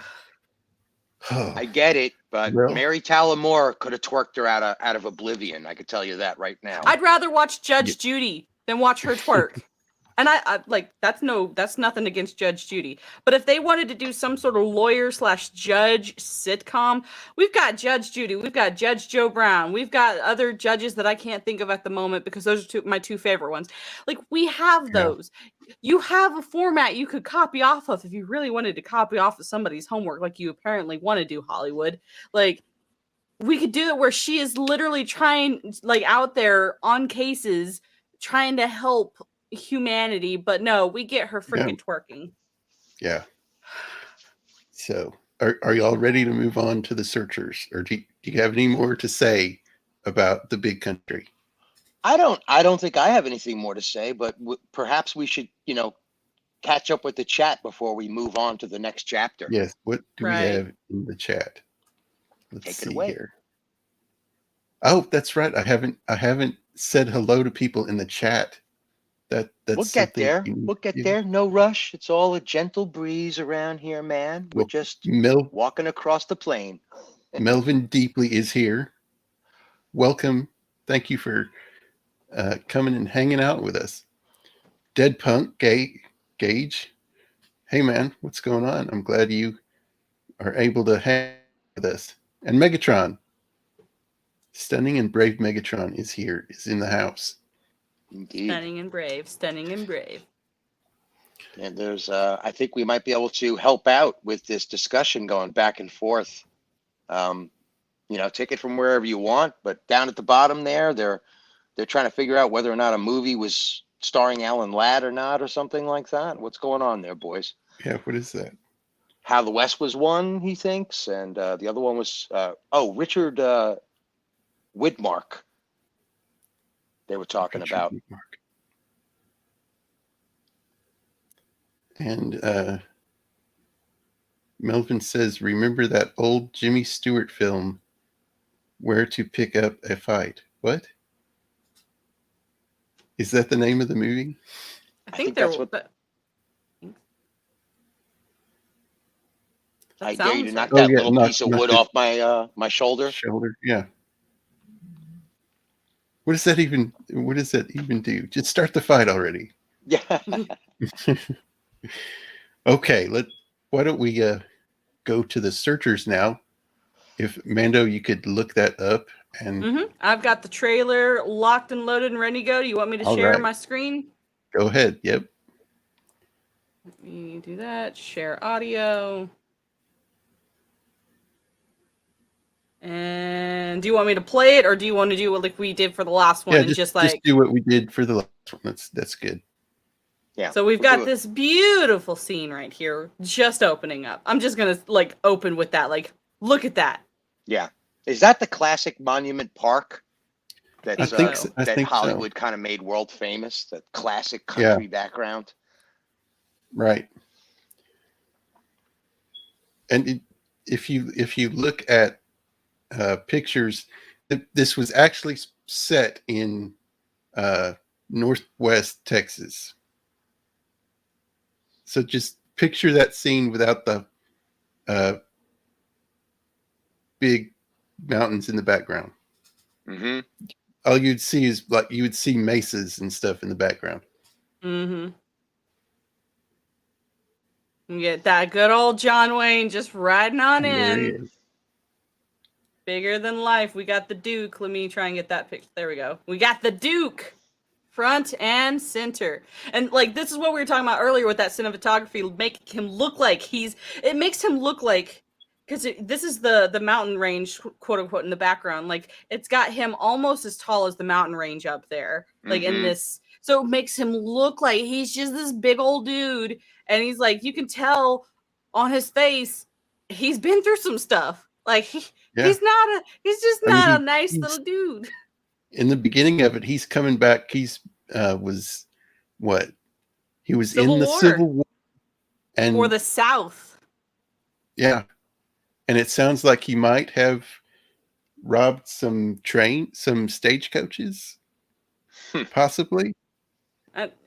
Oh, I get it, but Well- Mary Tyler Moore could have twerked her out of oblivion. I could tell you that right now. I'd rather watch Judge Yeah. Judy than watch her twerk. And I like that's nothing against Judge Judy. But if they wanted to do some sort of lawyer/judge sitcom, we've got Judge Judy, we've got Judge Joe Brown, we've got other judges that I can't think of at the moment because those are my two favorite ones. Like, we have those. You have a format you could copy off of if you really wanted to copy off of somebody's homework, like you apparently want to do, Hollywood. Like, we could do it where she is literally trying, like, out there on cases trying to help humanity, but no, we get her freaking twerking. Yeah. So, are y'all ready to move on to the searchers, or do you have any more to say about the big country? I don't think I have anything more to say, but perhaps we should, you know, catch up with the chat before we move on to the next chapter. Yes. What do Right. we have in the chat? Let's Take it see away. here. Oh, that's right. I haven't said hello to people in the chat. That's We'll get there. We'll get there. No rush. It's all a gentle breeze around here, man. We're Well, just Mel walking across the plain. Melvin Deeply is here. Welcome. Thank you for coming and hanging out with us. Dead Punk Gage. Hey man, what's going on? I'm glad you are able to hang with us. And Megatron. Stunning and brave Megatron is here, is in the house. Indeed. Stunning and brave, stunning and brave. And there's, I think we might be able to help out with this discussion going back and forth. Take it from wherever you want, but down at the bottom there, they're trying to figure out whether or not a movie was starring Alan Ladd or not, or something like that. What's going on there, boys? Yeah, what is that? How the West was won, he thinks, and the other one was Richard Widmark. They were talking Richard about. Widmark. And Melvin says, remember that old Jimmy Stewart film, Where to Pick Up a Fight? What? Is that the name of the movie? I think that's what. I dare you to knock that little piece of wood off my shoulder. Shoulder, yeah. What does that even do? Just start the fight already. Yeah. Okay, why don't we go to the searchers now? If Mando, you could look that up. And I've got the trailer locked and loaded and ready to go. Do you want me to share my screen? Go ahead. Yep. Let me do that. Share audio. And do you want me to play it, or do you want to do what like we did for the last one? Yeah, and just do what we did for the last one. That's good. Yeah. So we've got this beautiful scene right here, just opening up. I'm just gonna like open with that. Like, look at that. Yeah. Is that the classic Monument Park? That Hollywood kind of made world famous. That classic country background. Right. And if you look at pictures, this was actually set in Northwest Texas. So just picture that scene without the big mountains in the background. Mm-hmm. All you'd see is you would see mesas and stuff in the background. Mm-hmm. You get that good old John Wayne just riding on in. Bigger than life. We got the Duke. Let me try and get that picture. There we go. We got the Duke. Front and center. And like this is what we were talking about earlier with that cinematography, making him look like it makes him look like, because this is the mountain range, quote unquote, in the background. Like it's got him almost as tall as the mountain range up there. Like in this, so it makes him look like he's just this big old dude. And he's like, you can tell on his face, he's been through some stuff. Like he's just not a nice little dude. In the beginning of it, he's coming back. He was what? He was in the Civil War and for the South. Yeah. And it sounds like he might have robbed some stagecoaches, possibly.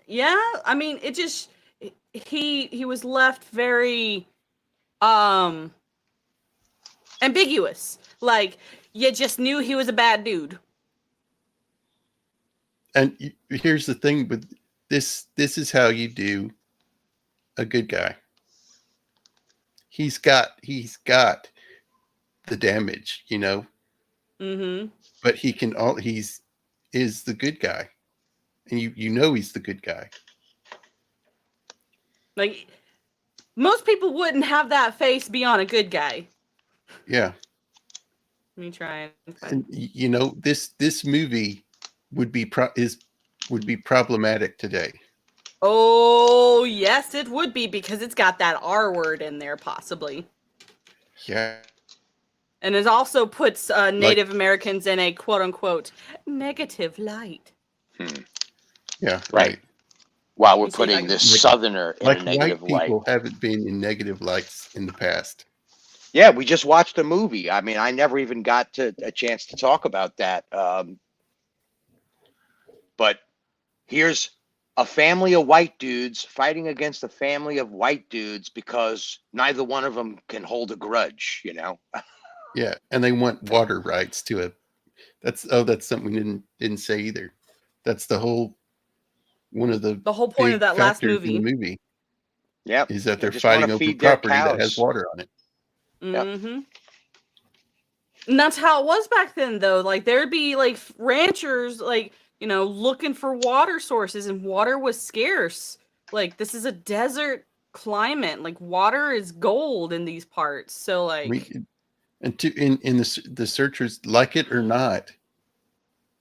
Yeah, I mean, it just he was left very ambiguous. Like you just knew he was a bad dude. And here's the thing with this is how you do a good guy. He's got the damage, you know. Mm-hmm. But he's the good guy. And you know he's the good guy. Like most people wouldn't have that face be on a good guy. Yeah. Let me try and find. And you know, this movie would be problematic today. Oh, yes, it would be, because it's got that R word in there, possibly. Yeah. And it also puts Native Americans in a quote-unquote negative light. Yeah, right. While we're putting this Southerner in a negative light. White people haven't been in negative lights in the past. Yeah, we just watched a movie. I mean, I never even got a chance to talk about that. But here's a family of white dudes fighting against a family of white dudes because neither one of them can hold a grudge, you know? Yeah, and they want water rights to it. That's something we didn't say either. That's the whole whole point of that last movie. In the movie. Yeah, is that they're fighting over property that has water on it. Mm-hmm. Yep. And that's how it was back then, though. Like there'd be like ranchers, like, you know, looking for water sources, and water was scarce. Like, this is a desert climate. Like, water is gold in these parts. So, I like, mean, and in the searchers, like it or not,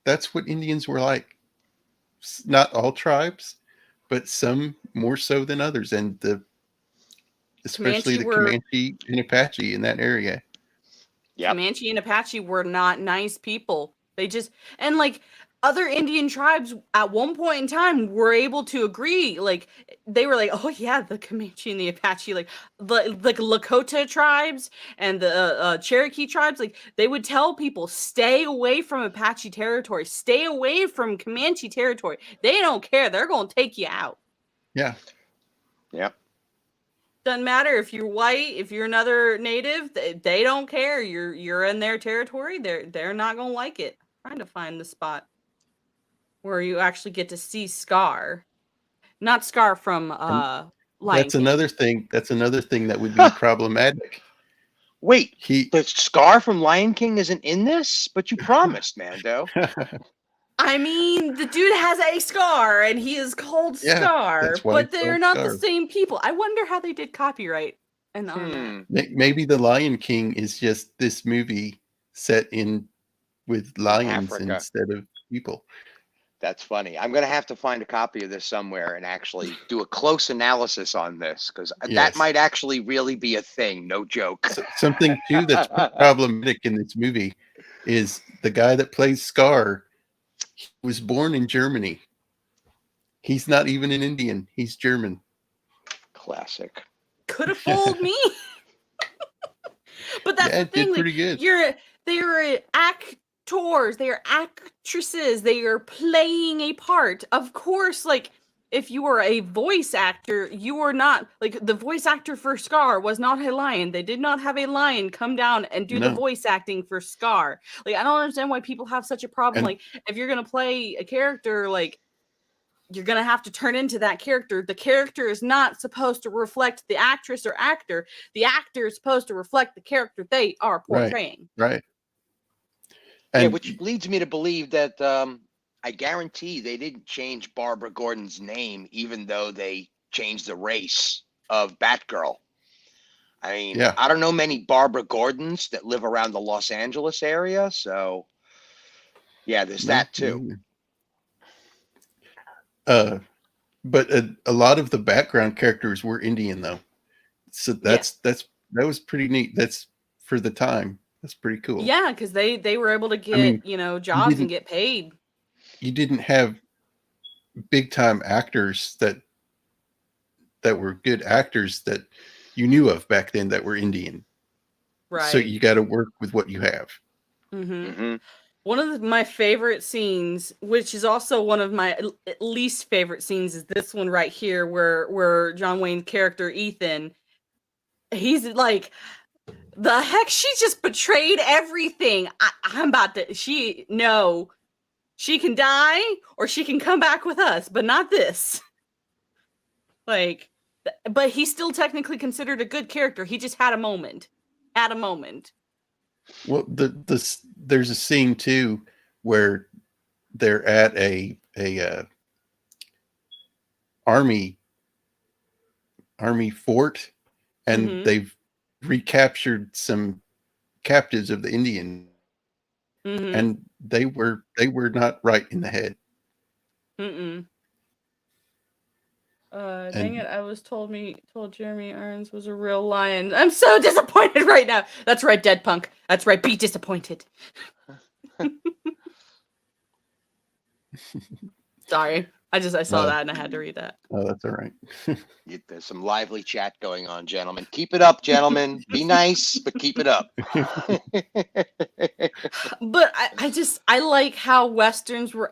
that's what Indians were like. Not all tribes, but some more so than others, and especially the Comanche and Apache in that area. Yep. Comanche and Apache were not nice people. They just, and like other Indian tribes at one point in time were able to agree. Like, they were like, oh yeah, the Comanche and the Apache, like the Lakota tribes and the Cherokee tribes, like they would tell people, stay away from Apache territory, stay away from Comanche territory. They don't care. They're going to take you out. Yeah. Yep. Doesn't matter if you're white, if you're another native, they don't care. You're in their territory. They're not gonna like it. I'm trying to find the spot where you actually get to see Scar, not Scar from Lion That's King. another thing. That's another thing that would be problematic. Wait, He the Scar from Lion King isn't in this, but you promised, Mando. I mean, the dude has a scar, and he is called Yeah, Scar, that's why but it's they're called not Scar. the same people. I wonder how they did copyright and on that. Maybe the Lion King is just this movie set in with lions Africa. instead of people. That's funny. I'm going to have to find a copy of this somewhere and actually do a close analysis on this, because Yes. that might actually really be a thing. No joke. Something too that's problematic in this movie is the guy that plays Scar. He was born in Germany. He's not even an Indian. He's German. Classic. Could have fooled me. But that's Yeah, the it thing. did pretty good. They're actors, they are actresses, they are playing a part. Of course, like if you are a voice actor, you are not like the voice actor for Scar was not a lion. They did not have a lion come down and do the No. voice acting for Scar. Like, I don't understand why people have such a problem. And- like, if you're gonna play a character, like, you're going to have to turn into that character. The character is not supposed to reflect the actress or actor. The actor is supposed to reflect the character they are portraying. Right. Yeah, And which leads me to believe that I guarantee they didn't change Barbara Gordon's name, even though they changed the race of Batgirl. I mean, Yeah. I don't know many Barbara Gordons that live around the Los Angeles area. So, yeah, there's that too. But a lot of the background characters were Indian though, so that was pretty neat. That's for the time. That's pretty cool. Yeah, because they were able to get jobs and get paid. You didn't have big time actors that were good actors that you knew of back then that were Indian. Right. So you got to work with what you have. Mm-hmm. One of my favorite scenes, which is also one of my least favorite scenes, is this one right here, where John Wayne's character Ethan, he's like, the heck, she just betrayed everything. I'm about to. She can die or she can come back with us, but not this. Like, but he's still technically considered a good character. He just had a moment. Well, there's a scene too where they're at a army fort, and they've recaptured some captives of the Indian, and they were not right in the head. Dang it! I was told Jeremy Irons was a real lion. I'm so disappointed right now. That's right, Dead Punk. That's right. Be disappointed. Sorry, I saw that and I had to read that. Oh, that's all right. There's some lively chat going on, gentlemen. Keep it up, gentlemen. Be nice, but keep it up. But I like how Westerns were.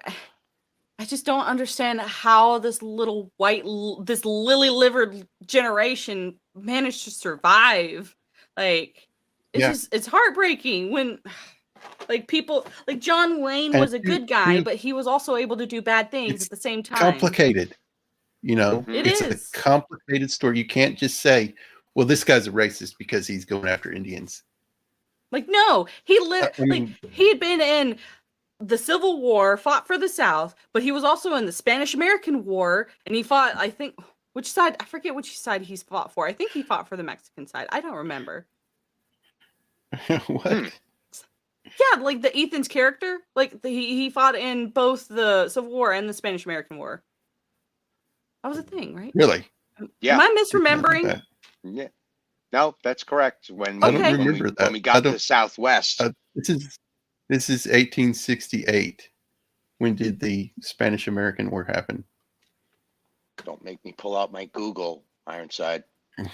I just don't understand how this little this lily-livered generation managed to survive. Like, it's heartbreaking when, like, people like John Wayne was a good guy, but he was also able to do bad things at the same time. Complicated, it's a complicated story. You can't just say, "Well, this guy's a racist because he's going after Indians." Like, no, he had been in the Civil War, fought for the South, but he was also in the Spanish-American War, and he fought, I think, Which side? I forget which side he's fought for. I think he fought for the Mexican side. I don't remember. What? Yeah, like the Ethan's character, like he fought in both the Civil War and the Spanish American War. That was a thing, right? Really? Yeah. Am I misremembering? That. Yeah. No, that's correct. When I don't Okay. remember that. when we got to the Southwest. This is 1868. When did the Spanish American War happen? Don't make me pull out my Google, Ironside. Go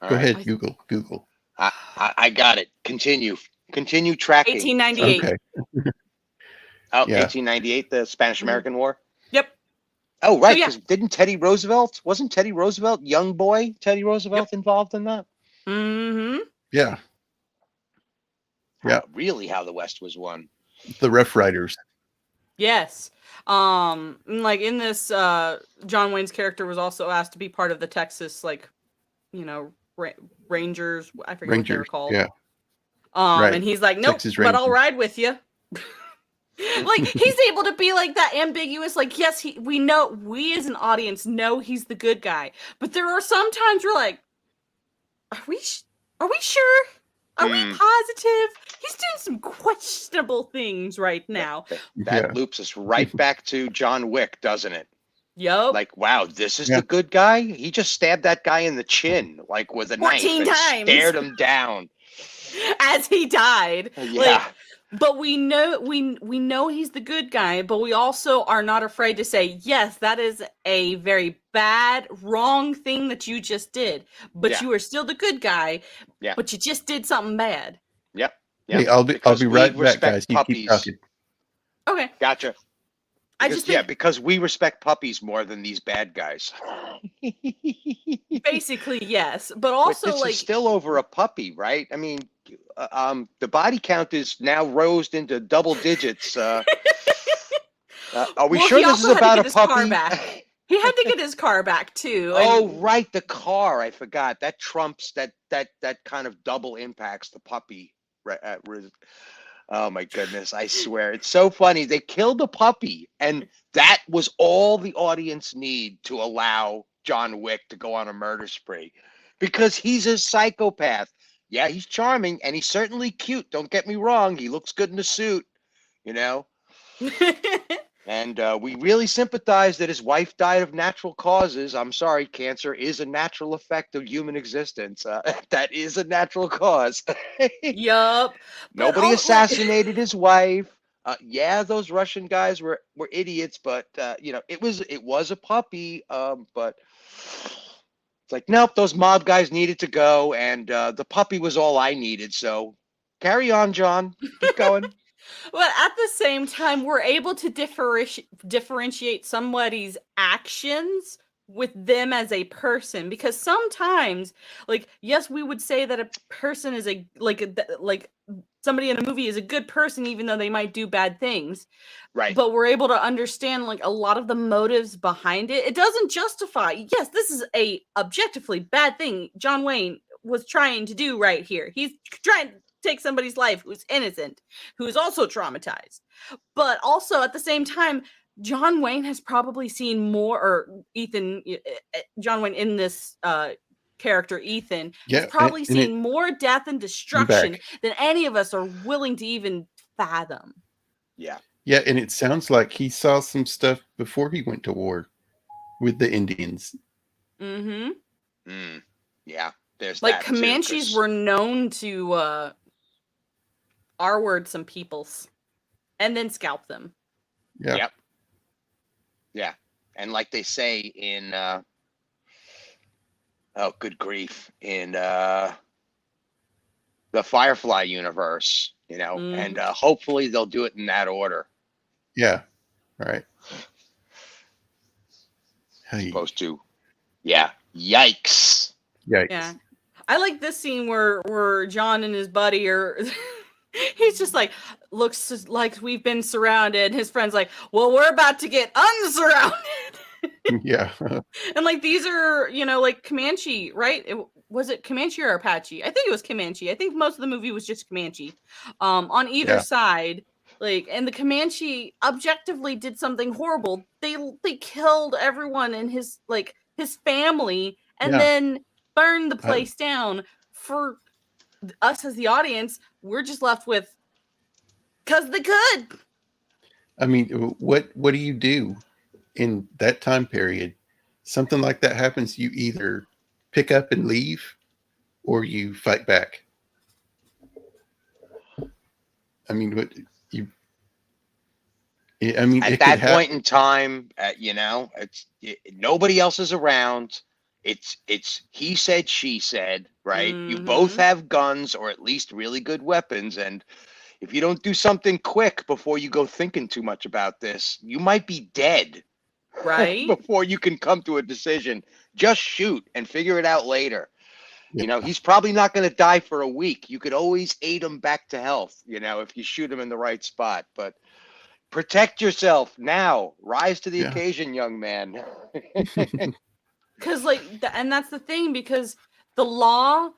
All right. ahead, Google. I got it. Continue tracking. 1898. Okay. Oh, Yeah. 1898, the Spanish American War. Yep. Oh, right. yeah. 'Cause wasn't Teddy Roosevelt, young boy Teddy Roosevelt, involved in that? Mm-hmm. Yeah. Yeah. Really how the West was won. The Rough Riders. Yes. Like in this, John Wayne's character was also asked to be part of the Texas, like, Rangers. I forget what they were called. Yeah. Right. And he's like, nope, Texas but I'll Rangers. ride with you. Like he's able to be like that ambiguous, like, yes, we as an audience know he's the good guy, but there are some times we're like, are we sure? Are we positive? He's doing some questionable things right now. That loops us right back to John Wick, doesn't it? Yup. Like, wow, this is the good guy? He just stabbed that guy in the chin, like with a knife, 14 and times. stared him down. As he died. Yeah. Like, but we know he's the good guy, but we also are not afraid to say, yes, that is a very bad, wrong thing that you just did. But you are still the good guy. Yeah. But you just did something bad. Yep. Hey, I'll be right back, guys. You Puppies. keep talking. Okay. Gotcha. I Because, just think, because we respect puppies more than these bad guys. basically, yes. But But also, this like, is still over a puppy, right? I mean, the body count is now rose into double digits. Are we well, sure he this is also had to about get a his car puppy? back. He had to get his car back too. Oh, right, the car. I forgot. That trumps that kind of double impacts the puppy. Oh my goodness, I swear. It's so funny. They killed the puppy, and that was all the audience need to allow John Wick to go on a murder spree. Because he's a psychopath. Yeah, he's charming, and he's certainly cute. Don't get me wrong. He looks good in a suit, And we really sympathize that his wife died of natural causes. I'm sorry, cancer is a natural effect of human existence. That is a natural cause. Yup. Nobody assassinated his wife. Yeah, those Russian guys were idiots, but it was a puppy. But it's like, nope, those mob guys needed to go, and the puppy was all I needed. So carry on, John. Keep going. But at the same time, we're able to differentiate somebody's actions with them as a person, because sometimes, like, yes, we would say that a person is like somebody in a movie is a good person, even though they might do bad things. Right. But we're able to understand, like, a lot of the motives behind it. It doesn't justify, yes, this is a objectively bad thing John Wayne was trying to do right here. He's trying to take somebody's life who's innocent, who's also traumatized. But also at the same time, John Wayne has probably seen more, or John Wayne in this character, Ethan, has probably seen more death and destruction than any of us are willing to even fathom. Yeah. Yeah, and it sounds like he saw some stuff before he went to war with the Indians. Mm-hmm. Yeah. There's like that Comanches too, were known to R-word some peoples and then scalp them. Yeah. Yep. Yeah. And like they say in oh, good grief, in the Firefly universe, and hopefully they'll do it in that order. Yeah. All right. Hey. Supposed to. Yeah. Yikes. Yikes. Yeah. I like this scene where John and his buddy are he's just like, looks like we've been surrounded. His friend's like, well, we're about to get unsurrounded. Yeah. And like, these are, like Comanche, right? Was it Comanche or Apache? I think it was Comanche. I think most of the movie was just Comanche. On either side, Like, and the Comanche objectively did something horrible. They killed everyone in his family and then burned the place down. For us as the audience, we're just left with, because they could. I mean, what do you do in that time period? Something like that happens, you either pick up and leave or you fight back. I mean, at that point in time, nobody else is around. It's he said, she said, right? You both have guns, or at least really good weapons, and if you don't do something quick before you go thinking too much about this, you might be dead. Right? Before you can come to a decision. Just shoot and figure it out later. He's probably not going to die for a week. You could always aid him back to health, if you shoot him in the right spot. But protect yourself now. Rise to the occasion, young man. Because, and that's the thing, because the law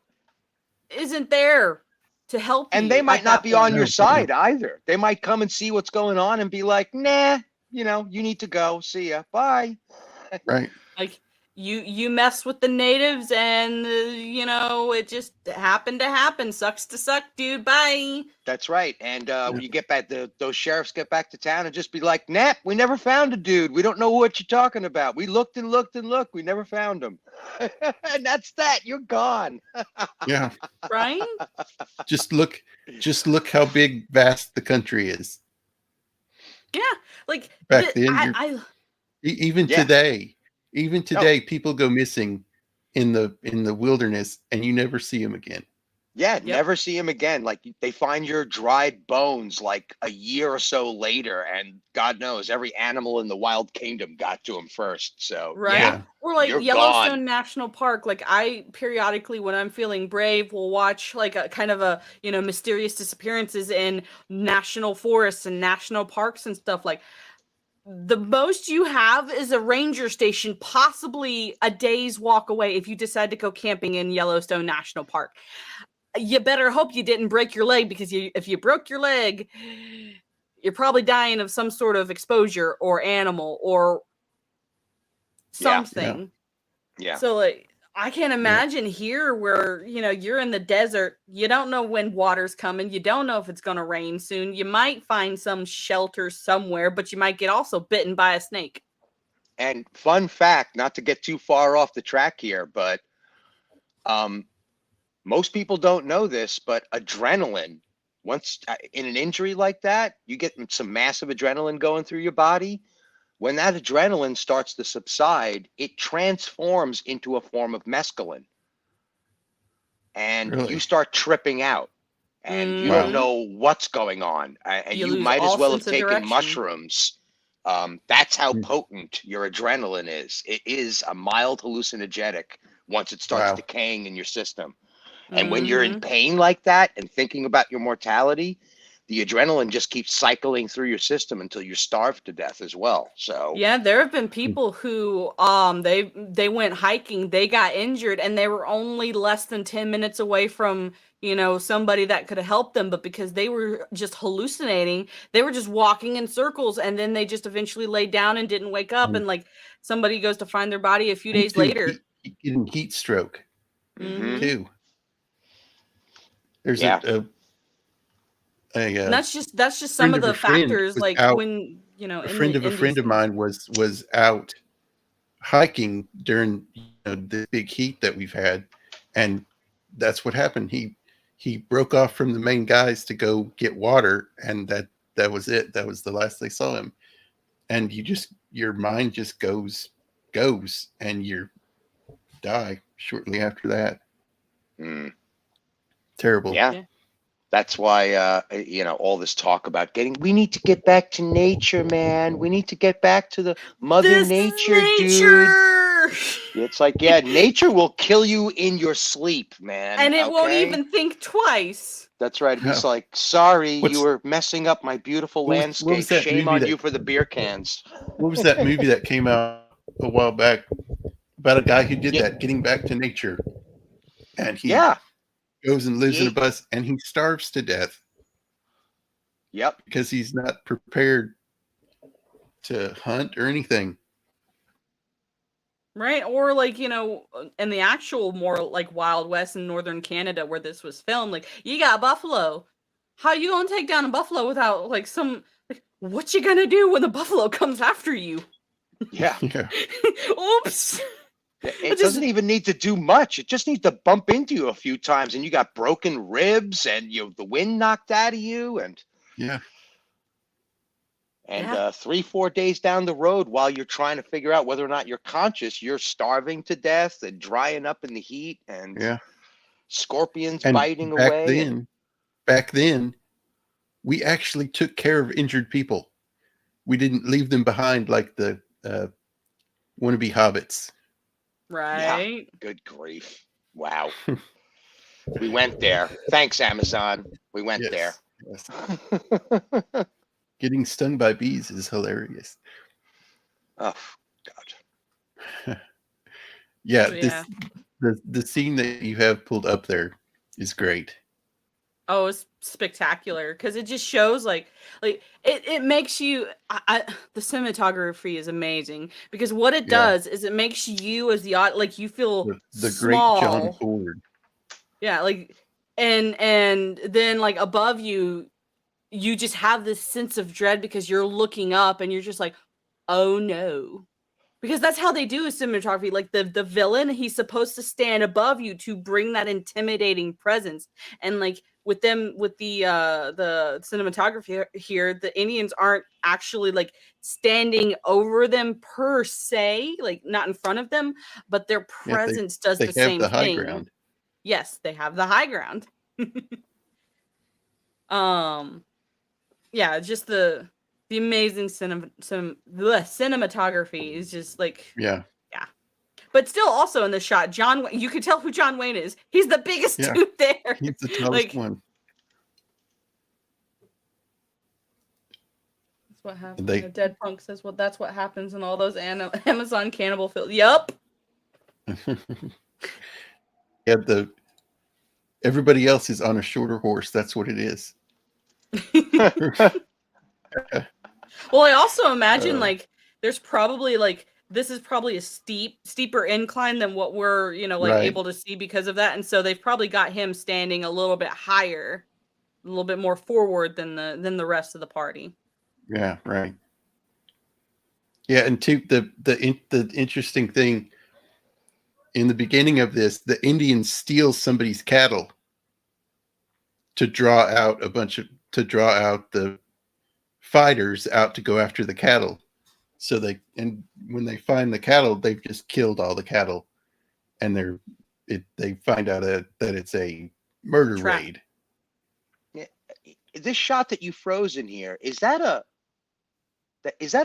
isn't there to help you. And they might not be on your side either. They might come and see what's going on and be like, nah, you need to go. See ya. Bye. Right. Like, you mess with the natives and, it just happened to happen. Sucks to suck, dude. Bye. That's right. And when you get back, those sheriffs get back to town and just be like, nah, we never found a dude. We don't know what you're talking about. We looked and looked and looked. We never found him. And that's that. You're gone. Yeah. Right? Just look how vast the country is. Yeah. Like, back then, even today, people go missing in the wilderness and you never see them again. Yeah, never see him again. Like, they find your dried bones like a year or so later, and God knows every animal in the wild kingdom got to him first. So right. Yeah, or like you're Yellowstone gone. National Park. Like, I periodically, when I'm feeling brave, will watch like a kind of a mysterious disappearances in national forests and national parks and stuff. Like, the most you have is a ranger station, possibly a day's walk away if you decide to go camping in Yellowstone National Park. You better hope you didn't break your leg, because if you broke your leg, you're probably dying of some sort of exposure or animal or something. Yeah. So, like, I can't imagine here where, you're in the desert. You don't know when water's coming. You don't know if it's going to rain soon. You might find some shelter somewhere, but you might get also bitten by a snake. And fun fact, not to get too far off the track here, but most people don't know this, but adrenaline, once in an injury like that, you get some massive adrenaline going through your body. When that adrenaline starts to subside, it transforms into a form of mescaline. And you start tripping out. And you don't know what's going on. And you might as well have taken mushrooms. That's how potent your adrenaline is. It is a mild hallucinogenic once it starts decaying in your system. And when you're in pain like that and thinking about your mortality, the adrenaline just keeps cycling through your system until you're starved to death as well. So yeah, there have been people who they went hiking, they got injured, and they were only less than 10 minutes away from somebody that could have helped them, but because they were just hallucinating, they were just walking in circles, and then they just eventually laid down and didn't wake up, and like somebody goes to find their body a few days later. Getting heat stroke too. There's and that's just some of the factors. Like, when a friend of a friend of mine was out hiking during the big heat that we've had, and that's what happened. He broke off from the main guys to go get water, and that was it. That was the last they saw him. And your mind just goes, and you die shortly after that. Terrible. Yeah. That's why, all this talk about we need to get back to nature, man. We need to get back to the Mother Nature, dude. It's like, nature will kill you in your sleep, man. And it won't even think twice. That's right. It's like, sorry, you were messing up my beautiful landscape. Shame on you for the beer cans. What was that movie that came out a while back about a guy who did that, getting back to nature? And he goes and lives in a bus, and he starves to death. Yep. because he's not prepared to hunt or anything. Right? Or like, in the actual more like Wild West in northern Canada where this was filmed, like you got buffalo. How you gonna take down a buffalo without like what you gonna do when the buffalo comes after you? Yeah. Yeah. Oops. It doesn't even need to do much. It just needs to bump into you a few times, and you got broken ribs, and the wind knocked out of you, and Yeah. 3-4 days down the road, while you're trying to figure out whether or not you're conscious, you're starving to death and drying up in the heat, and Yeah. scorpions And biting away. back then, we actually took care of injured people. We didn't leave them behind like the wannabe hobbits. Right. Yeah. Good grief! Wow. We went there. Thanks, Amazon. We went there. Yes. Getting stung by bees is hilarious. Oh God. Yeah, Yeah. the scene that you have pulled up there is great. Oh, it's spectacular because it just shows like it makes you the cinematography is amazing because what it does is it makes you as the like you feel the small. great John Ford. Yeah, like and then like above you just have this sense of dread because you're looking up and you're just like, oh no. Because that's how they do cinematography. Like the villain, he's supposed to stand above you to bring that intimidating presence. And like with the cinematography here, the Indians aren't actually like standing over them per se, like not in front of them, but their presence does the same the high thing. ground. Yes, they have the high ground. Yeah, just the amazing cinematography is just like Yeah. But still, also in the shot, you could tell who John Wayne is. He's the biggest dude there. He's the tallest one. That's what happens. Dead Punk says, "Well, that's what happens in all those Amazon cannibal films." Yup. Everybody else is on a shorter horse. That's what it is. Well, I also imagine like there's probably like this is probably a steeper incline than what we're able to see because of that, and so they've probably got him standing a little bit higher, a little bit more forward than the rest of the party. Yeah, right. Yeah, and the interesting thing in the beginning of this, the Indians steal somebody's cattle to draw out the fighters out to go after the cattle. So when they find the cattle, they've just killed all the cattle, and they find out that it's a murder raid. Yeah, this shot that you froze in here, is that a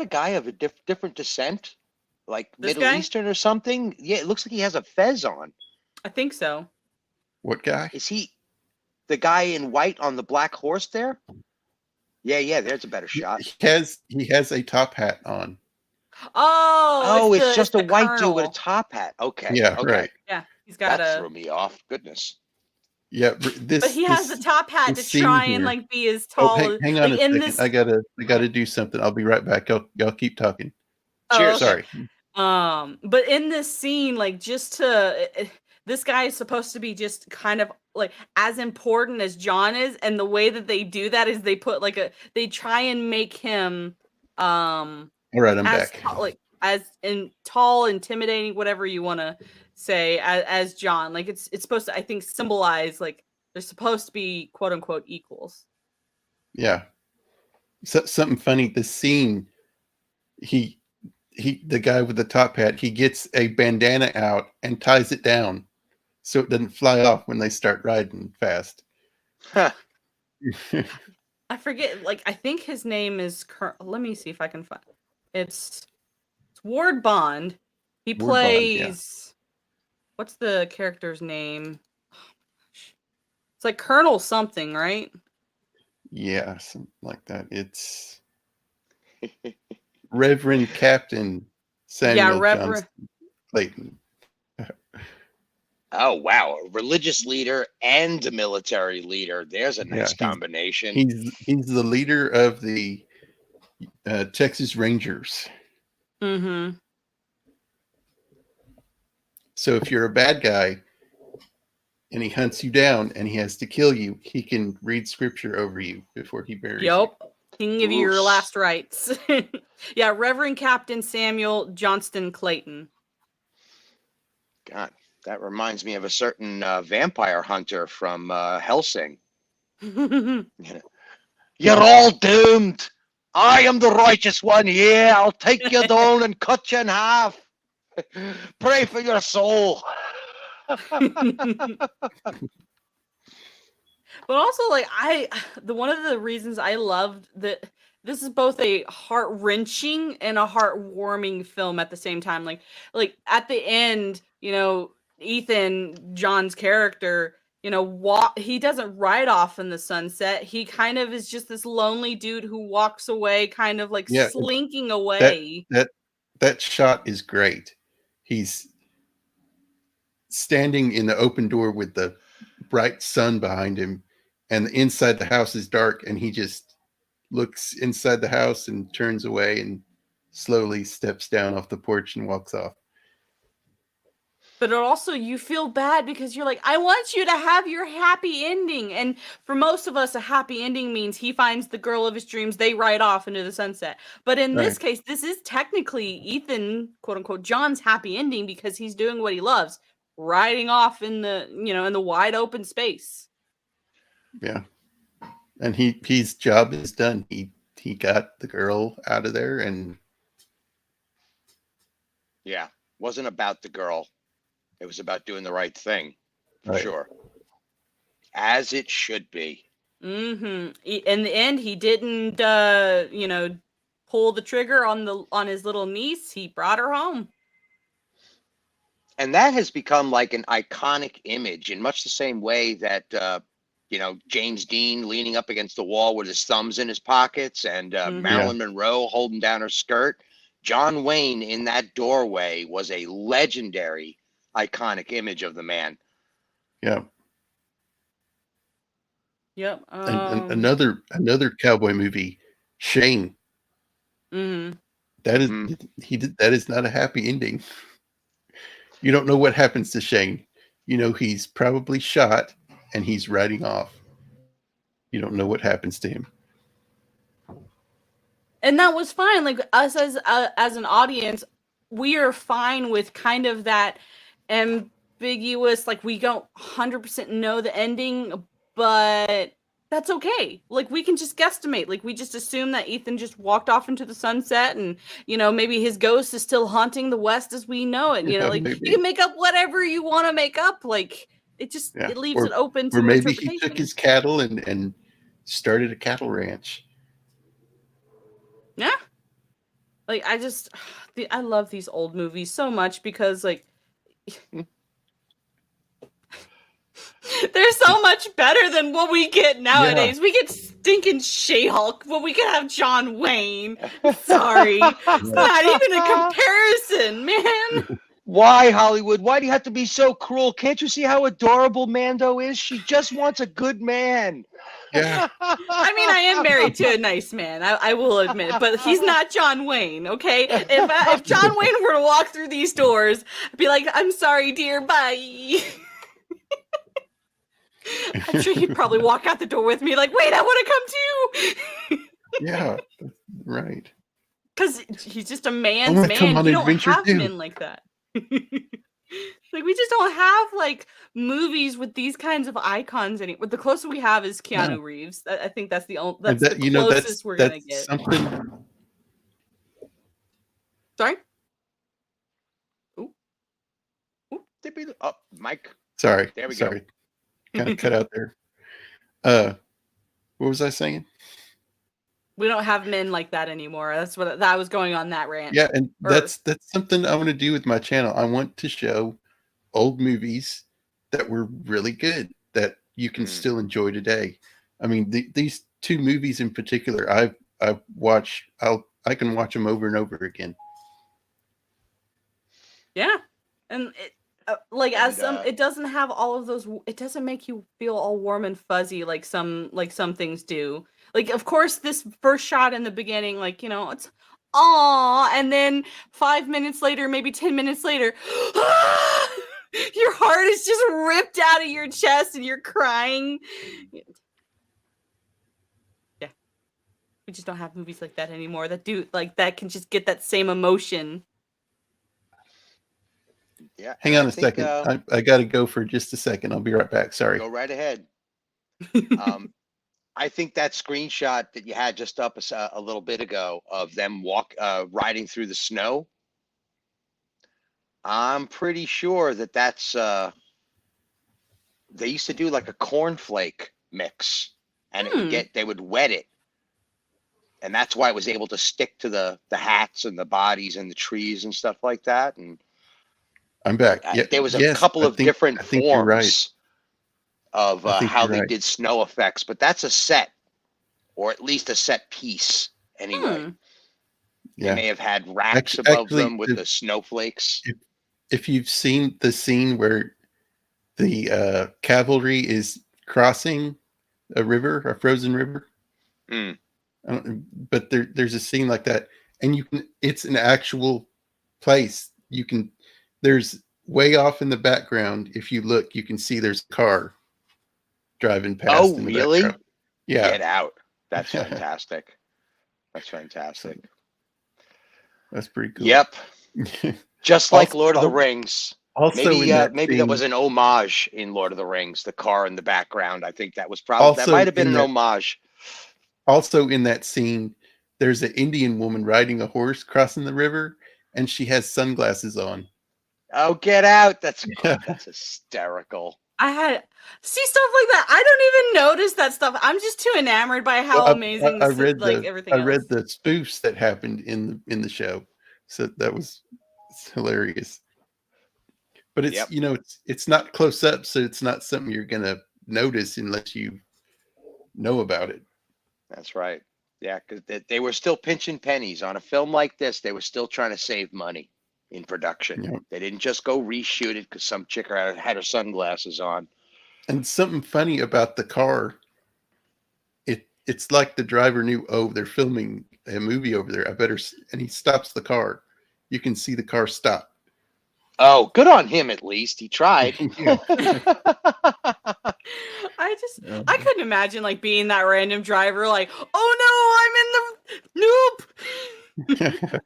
guy of a different descent, like Middle Eastern or something? Yeah, it looks like he has a fez on. I think so. What guy? Is he the guy in white on the black horse there? Yeah, there's a better shot. He has a top hat on. Oh, it's just a white Colonel. dude with a top hat. Okay. Yeah, okay. right. Yeah, he's got that threw me off. Goodness. Yeah, but he has a top hat to try and like be as tall. Hang on like, a second. I gotta do something. I'll be right back. Y'all keep talking. Cheers. Sorry. But in this scene, like this guy is supposed to be just kind of like as important as John is, and the way that they do that is they put they try and make him all right, I'm back. As tall, intimidating, whatever you want to say, as John. Like it's supposed to, I think, symbolize like they're supposed to be quote unquote equals. Yeah. So, something funny. The scene, the guy with the top hat, he gets a bandana out and ties it down so it doesn't fly off when they start riding fast. Huh. I forget. Like I think his name is. Let me see if I can find. It's Ward Bond. He plays. What's the character's name? Oh, gosh. It's like Colonel something, right? Yeah, something like that. It's Reverend Captain Samuel Johnson Clayton. Oh wow, a religious leader and a military leader. There's a nice Yeah, combination. he's the leader of the Texas Rangers. Mm-hmm. So if you're a bad guy and he hunts you down and he has to kill you, he can read scripture over you before he buries you. Yep. He can give you your last rites. Yeah, Reverend Captain Samuel Johnston Clayton. God, that reminds me of a certain vampire hunter from Helsing. You're all doomed. I am the righteous one here. I'll take you down and cut you in half. Pray for your soul. But also, like, one of the reasons I loved that this is both a heart-wrenching and a heartwarming film at the same time. Like at the end, Ethan, John's character, he doesn't ride off in the sunset. He kind of is just this lonely dude who walks away, kind of like slinking away. That shot is great. He's standing in the open door with the bright sun behind him, and inside the house is dark, and he just looks inside the house and turns away and slowly steps down off the porch and walks off. But also, you feel bad because you're like, I want you to have your happy ending. And for most of us, a happy ending means he finds the girl of his dreams. They ride off into the sunset. But in this case, this is technically Ethan, quote unquote, John's happy ending because he's doing what he loves, riding off in the, in the wide open space. Yeah. And his job is done. He got the girl out of there, and yeah, wasn't about the girl. It was about doing the right thing, for sure. As it should be. Mm-hmm. In the end, he didn't, pull the trigger on his little niece. He brought her home. And that has become like an iconic image in much the same way that, James Dean leaning up against the wall with his thumbs in his pockets and Marilyn Monroe holding down her skirt. John Wayne in that doorway was a legendary iconic image of the man. Yeah. Yep. And another cowboy movie, Shane. Mm-hmm. That is not a happy ending. You don't know what happens to Shane. He's probably shot and he's riding off. You don't know what happens to him. And that was fine. Like us as an audience, we are fine with kind of that ambiguous, like we don't 100% know the ending, but that's okay. Like we can just guesstimate. Like we just assume that Ethan just walked off into the sunset and, maybe his ghost is still haunting the West as we know it. Maybe. You can make up whatever you want to make up. Like it leaves it open to or maybe interpretation. He took his cattle and started a cattle ranch. Yeah. Like I love these old movies so much because like they're so much better than what we get nowadays. Yeah. We get stinking She-Hulk, but we could have John Wayne. Sorry. It's not even a comparison, man. Why, Hollywood? Why do you have to be so cruel? Can't you see how adorable Mando is? She just wants a good man. Yeah. I mean, I am married to a nice man. I will admit, but he's not John Wayne. Okay, if John Wayne were to walk through these doors, I'd be like, "I'm sorry, dear, bye." I'm sure he'd probably walk out the door with me, like, "Wait, I want to come too." Yeah, right. Because he's just a man's man. You don't have men like that. Like we just don't have like movies with these kinds of icons anymore. The closest we have is Keanu Reeves. I think that's the only the closest we're gonna get. Something... Sorry. Ooh, Mike. Sorry. There we go. Kind of cut out there. What was I saying? We don't have men like that anymore. That's what that was going on that rant. Yeah, and that's something I want to do with my channel. I want to show old movies that were really good that you can still enjoy today. I mean, these two movies in particular, I've watched. I can watch them over and over again. Yeah, and like as some, And, it doesn't have all of those. It doesn't make you feel all warm and fuzzy like some things do. Like, of course, this first shot in the beginning, like, it's aw, and then 5 minutes later, maybe 10 minutes later, your heart is just ripped out of your chest and you're crying. Yeah, we just don't have movies like that anymore that do like that can just get that same emotion. yeah. Hang on a second. I got to go for just a second. I'll be right back. Sorry. Go right ahead. I think that screenshot that you had just up a little bit ago of them riding through the snow, I'm pretty sure that's they used to do like a cornflake mix, and they would wet it, and that's why it was able to stick to the hats and the bodies and the trees and stuff like that. And I'm back. Yeah, there was a couple of different forms right. of how they did snow effects, but that's a set, or at least a set piece anyway. Yeah. They may have had racks above them with the snowflakes. If you've seen the scene where the cavalry is crossing a frozen river, but there's a scene like that, and it's an actual place. There's way off in the background. If you look, you can see there's a car driving past. Oh, really? Yeah. Get out. That's fantastic. That's fantastic. That's pretty cool. Yep. Just like Lord of the Rings. Also, maybe that was an homage in Lord of the Rings, the car in the background. I think that was that might have been an homage. Also in that scene, there's an Indian woman riding a horse crossing the river, and she has sunglasses on. Oh, get out. That's hysterical. See stuff like that. I don't even notice that stuff. I'm just too enamored by how amazing everything. I read the spoofs that happened in the show, so that was hilarious. But it's it's not close up, so it's not something you're gonna notice unless you know about it. That's right. Yeah, because they were still pinching pennies on a film like this. They were still trying to save money in production. Yep. They didn't just go reshoot it because some chick had her sunglasses on. And something funny about the car, it's like the driver knew, they're filming a movie over there. And he stops the car. You can see the car stop. Oh, good on him. At least he tried. I couldn't imagine like being that random driver. Like, oh no, I'm in the nope.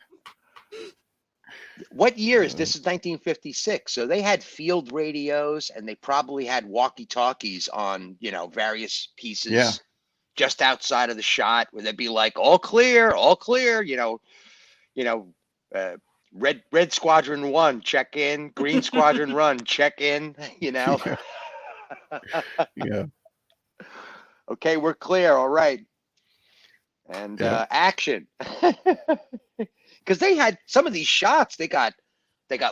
What year is this? Is 1956. So they had field radios, and they probably had walkie-talkies on, various pieces just outside of the shot, where they'd be like, all clear, red squadron 1, check in, green squadron run, check in, Yeah. Okay, we're clear. All right. And action. Because they had some of these shots, they got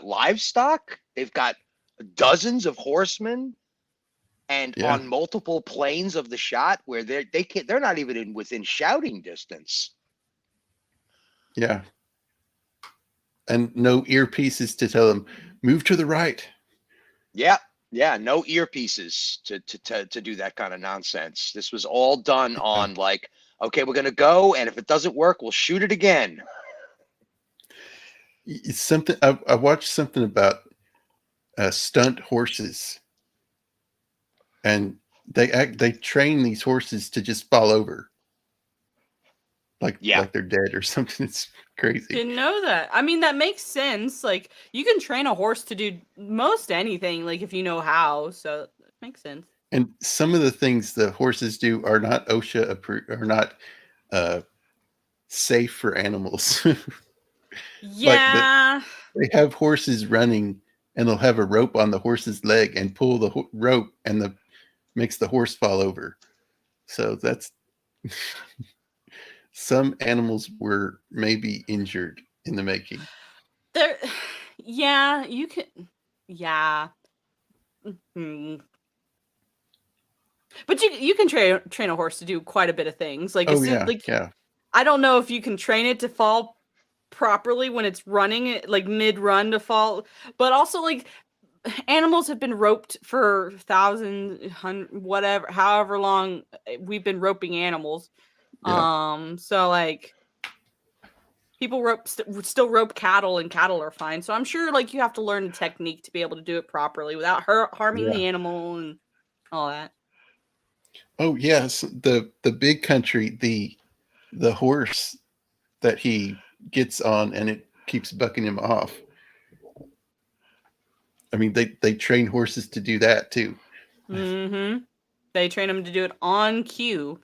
livestock, they've got dozens of horsemen, and on multiple planes of the shot where they're not even within shouting distance. Yeah. And no earpieces to tell them move to the right. Yeah, no earpieces to do that kind of nonsense. This was all done on like, okay, we're gonna go, and if it doesn't work, we'll shoot it again. It's something I watched something about stunt horses, and they train these horses to just fall over, like they're dead or something. It's crazy. Didn't know that. I mean, that makes sense. Like, you can train a horse to do most anything, like if you know how. So it makes sense. And some of the things the horses do are not OSHA approved, are not safe for animals. Yeah. They have horses running, and they'll have a rope on the horse's leg and pull the rope, and makes the horse fall over. So that's some animals were maybe injured in the making. You can. Yeah. Mm-hmm. But you can train a horse to do quite a bit of things. Like, I don't know if you can train it to fall properly when it's running, like mid-run to fall, but also like animals have been roped for thousands, whatever, however long we've been roping animals. Yeah. So like people still rope cattle, and cattle are fine. So I'm sure like you have to learn the technique to be able to do it properly without harming Yeah. the animal and all that. Oh yes, the big country, the horse that he gets on and it keeps bucking him off. I mean, they train horses to do that too. Mm-hmm. They train them to do it on cue.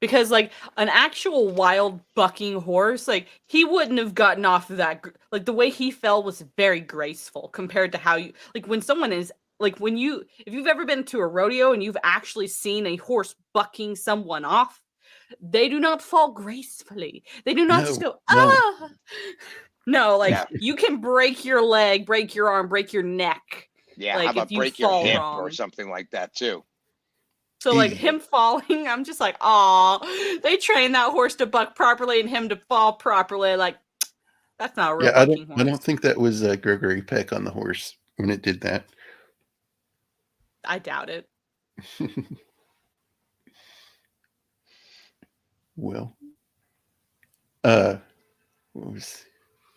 Because like an actual wild bucking horse, like he wouldn't have gotten off of that. Like the way he fell was very graceful compared to how you like when someone is like when you if you've ever been to a rodeo and you've actually seen a horse bucking someone off, they do not fall gracefully. They do not just No, go no. ah. No, like Yeah. you can break your leg, break your arm, break your neck. Yeah. How Like if about you break your fall hip wrong. or something like that too? So like Easily. him falling, I'm just like, oh, they trained that horse to buck properly and him to fall properly. Like that's not a real Yeah, I don't bucking I horse. don't think that was Gregory Peck on the horse when it did that. I doubt it. Well, what was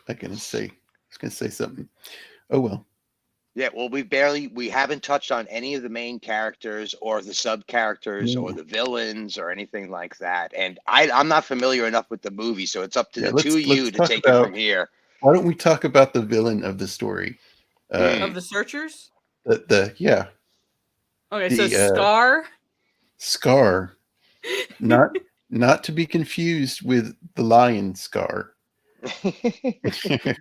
I gonna say? I was gonna say something. Oh well. Yeah, well, we haven't touched on any of the main characters or the sub characters or Ooh. the villains or anything like that. And I'm not familiar enough with the movie, so it's up to Yeah, the two of you let's to talk take it about from here. why don't we talk about the villain of the story? Of Mm. the searchers? Yeah, Okay, so the Scar. Scar, not not to be confused with the lion Scar.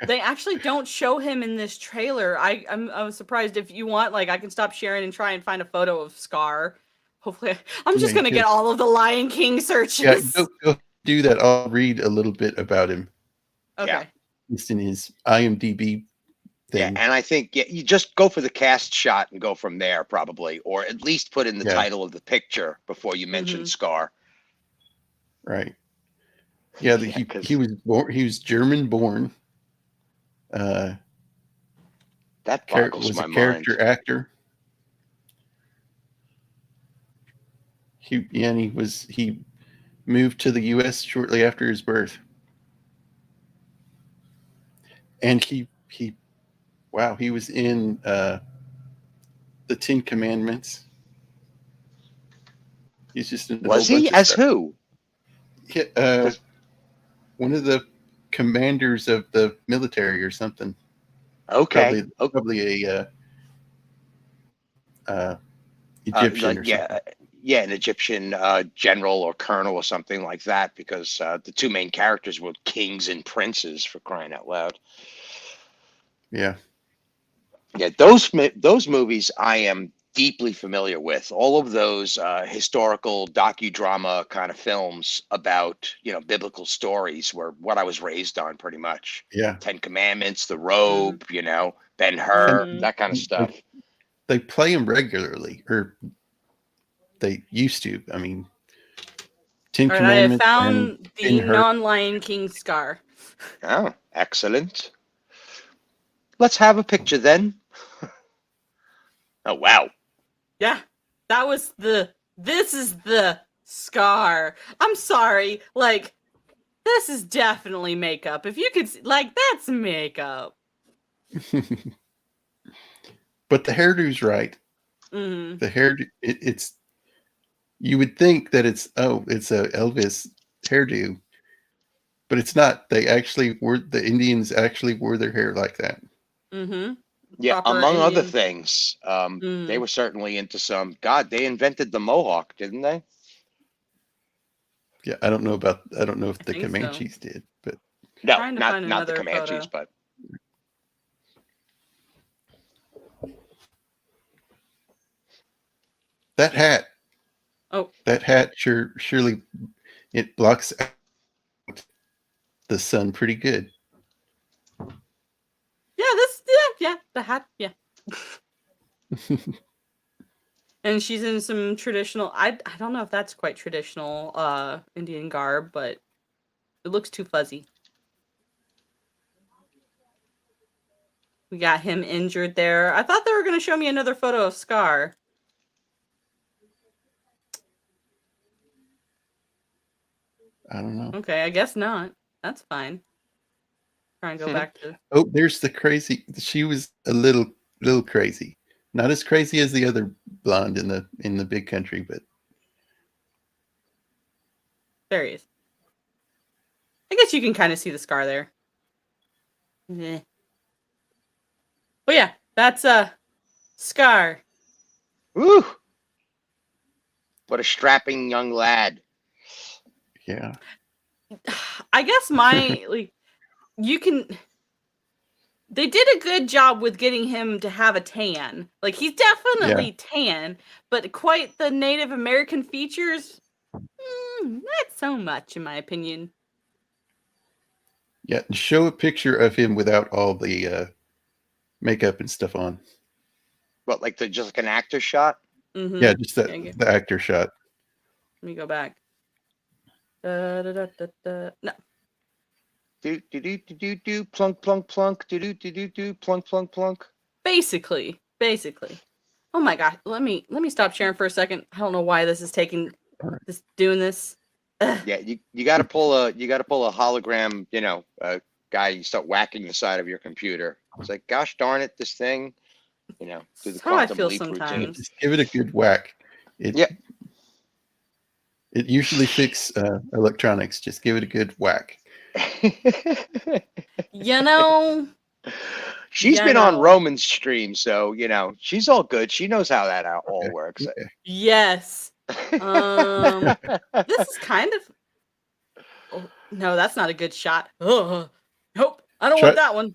They actually don't show him in this trailer. I was surprised. If you want, like, I can stop sharing and try and find a photo of Scar. Hopefully, I'm Yeah, just gonna good. get all of the Lion King Yeah, searches. go do that. I'll read a little bit about him. Yeah. Okay. Just in his IMDb Yeah, thing. and I think you just go for the cast shot and go from there, probably, or at least put in the Yeah, title of the picture before you mention Mm-hmm. Scar. right. Yeah, Yeah, he because was born. He was German born. Uh, that boggles was a my mind. character actor. And he moved to the U.S. shortly after his birth. And he was in the Ten Commandments. He's just in a whole Was he bunch of as stuff. who? Because One of the commanders of the military or something. okay, Probably a Egyptian like or something. yeah, an Egyptian general or colonel or something like that. Because the two main characters were kings and princes, for crying out loud. Yeah. Yeah, those movies I am deeply familiar with. All of those historical docudrama kind of films about biblical stories were what I was raised on, pretty much. Yeah. Ten Commandments, The Robe, Ben And Hur, Mm-hmm. that kind of stuff. they play them regularly, or they used to. I mean, Ten All right, I have Commandments and found the Ben-Hur. non-Lion King Scar. Oh, excellent. Let's have a picture then. Oh wow. Yeah, this is the Scar. I'm sorry, like, this is definitely makeup. If you could see, like, that's makeup. But the hairdo's right. Mm-hmm. The hairdo, it's you would think that it's a Elvis hairdo, but it's not. The Indians actually wore their hair like that. Mm-hmm. Yeah, Proper among other Indian. things, they Mm. were certainly into some. God, they invented the Mohawk, didn't they? Yeah, I don't know if I the think so. Comanches did, but No, Trying to not find the another Comanches, photo. but that hat, Oh, surely it blocks out the sun pretty good. yeah, the hat, yeah. And she's in some traditional. I don't know if that's quite traditional Indian garb, but it looks too fuzzy. We got him injured there. I thought they were going to show me another photo of Scar. I don't know. Okay, I guess not. That's fine. Try and go back to. Oh, there's the crazy. She was a little crazy. Not as crazy as the other blonde in the Big Country, but There he is. I guess you can kind of see the scar there. Yeah. Well, yeah, that's Scar. Woo! What a strapping young lad. yeah. I guess you can. They did a good job with getting him to have a tan. Like, he's definitely tan, but quite the Native American features, not so much, in my opinion. Yeah, show a picture of him without all the makeup and stuff on. What, like just like an actor shot? Mm-hmm. Yeah, just the actor shot. Let me go back. No. Do do do do do do plunk plunk plunk do do do do do plunk plunk plunk. Basically. Oh my god, let me stop sharing for a second. I don't know why this is taking this doing this. Ugh. Yeah, you got to pull a hologram, guy. You start whacking the side of your computer. It's like, gosh darn it, this thing, do the That's how I quantum feel leap sometimes. routine. Just give it a good whack. It usually fixes electronics. Just give it a good whack. She's been on Roman's stream, so she's all good. She knows how that all works. Okay. Yes. This is kind of. Oh, no, that's not a good shot. Nope, I don't want that one.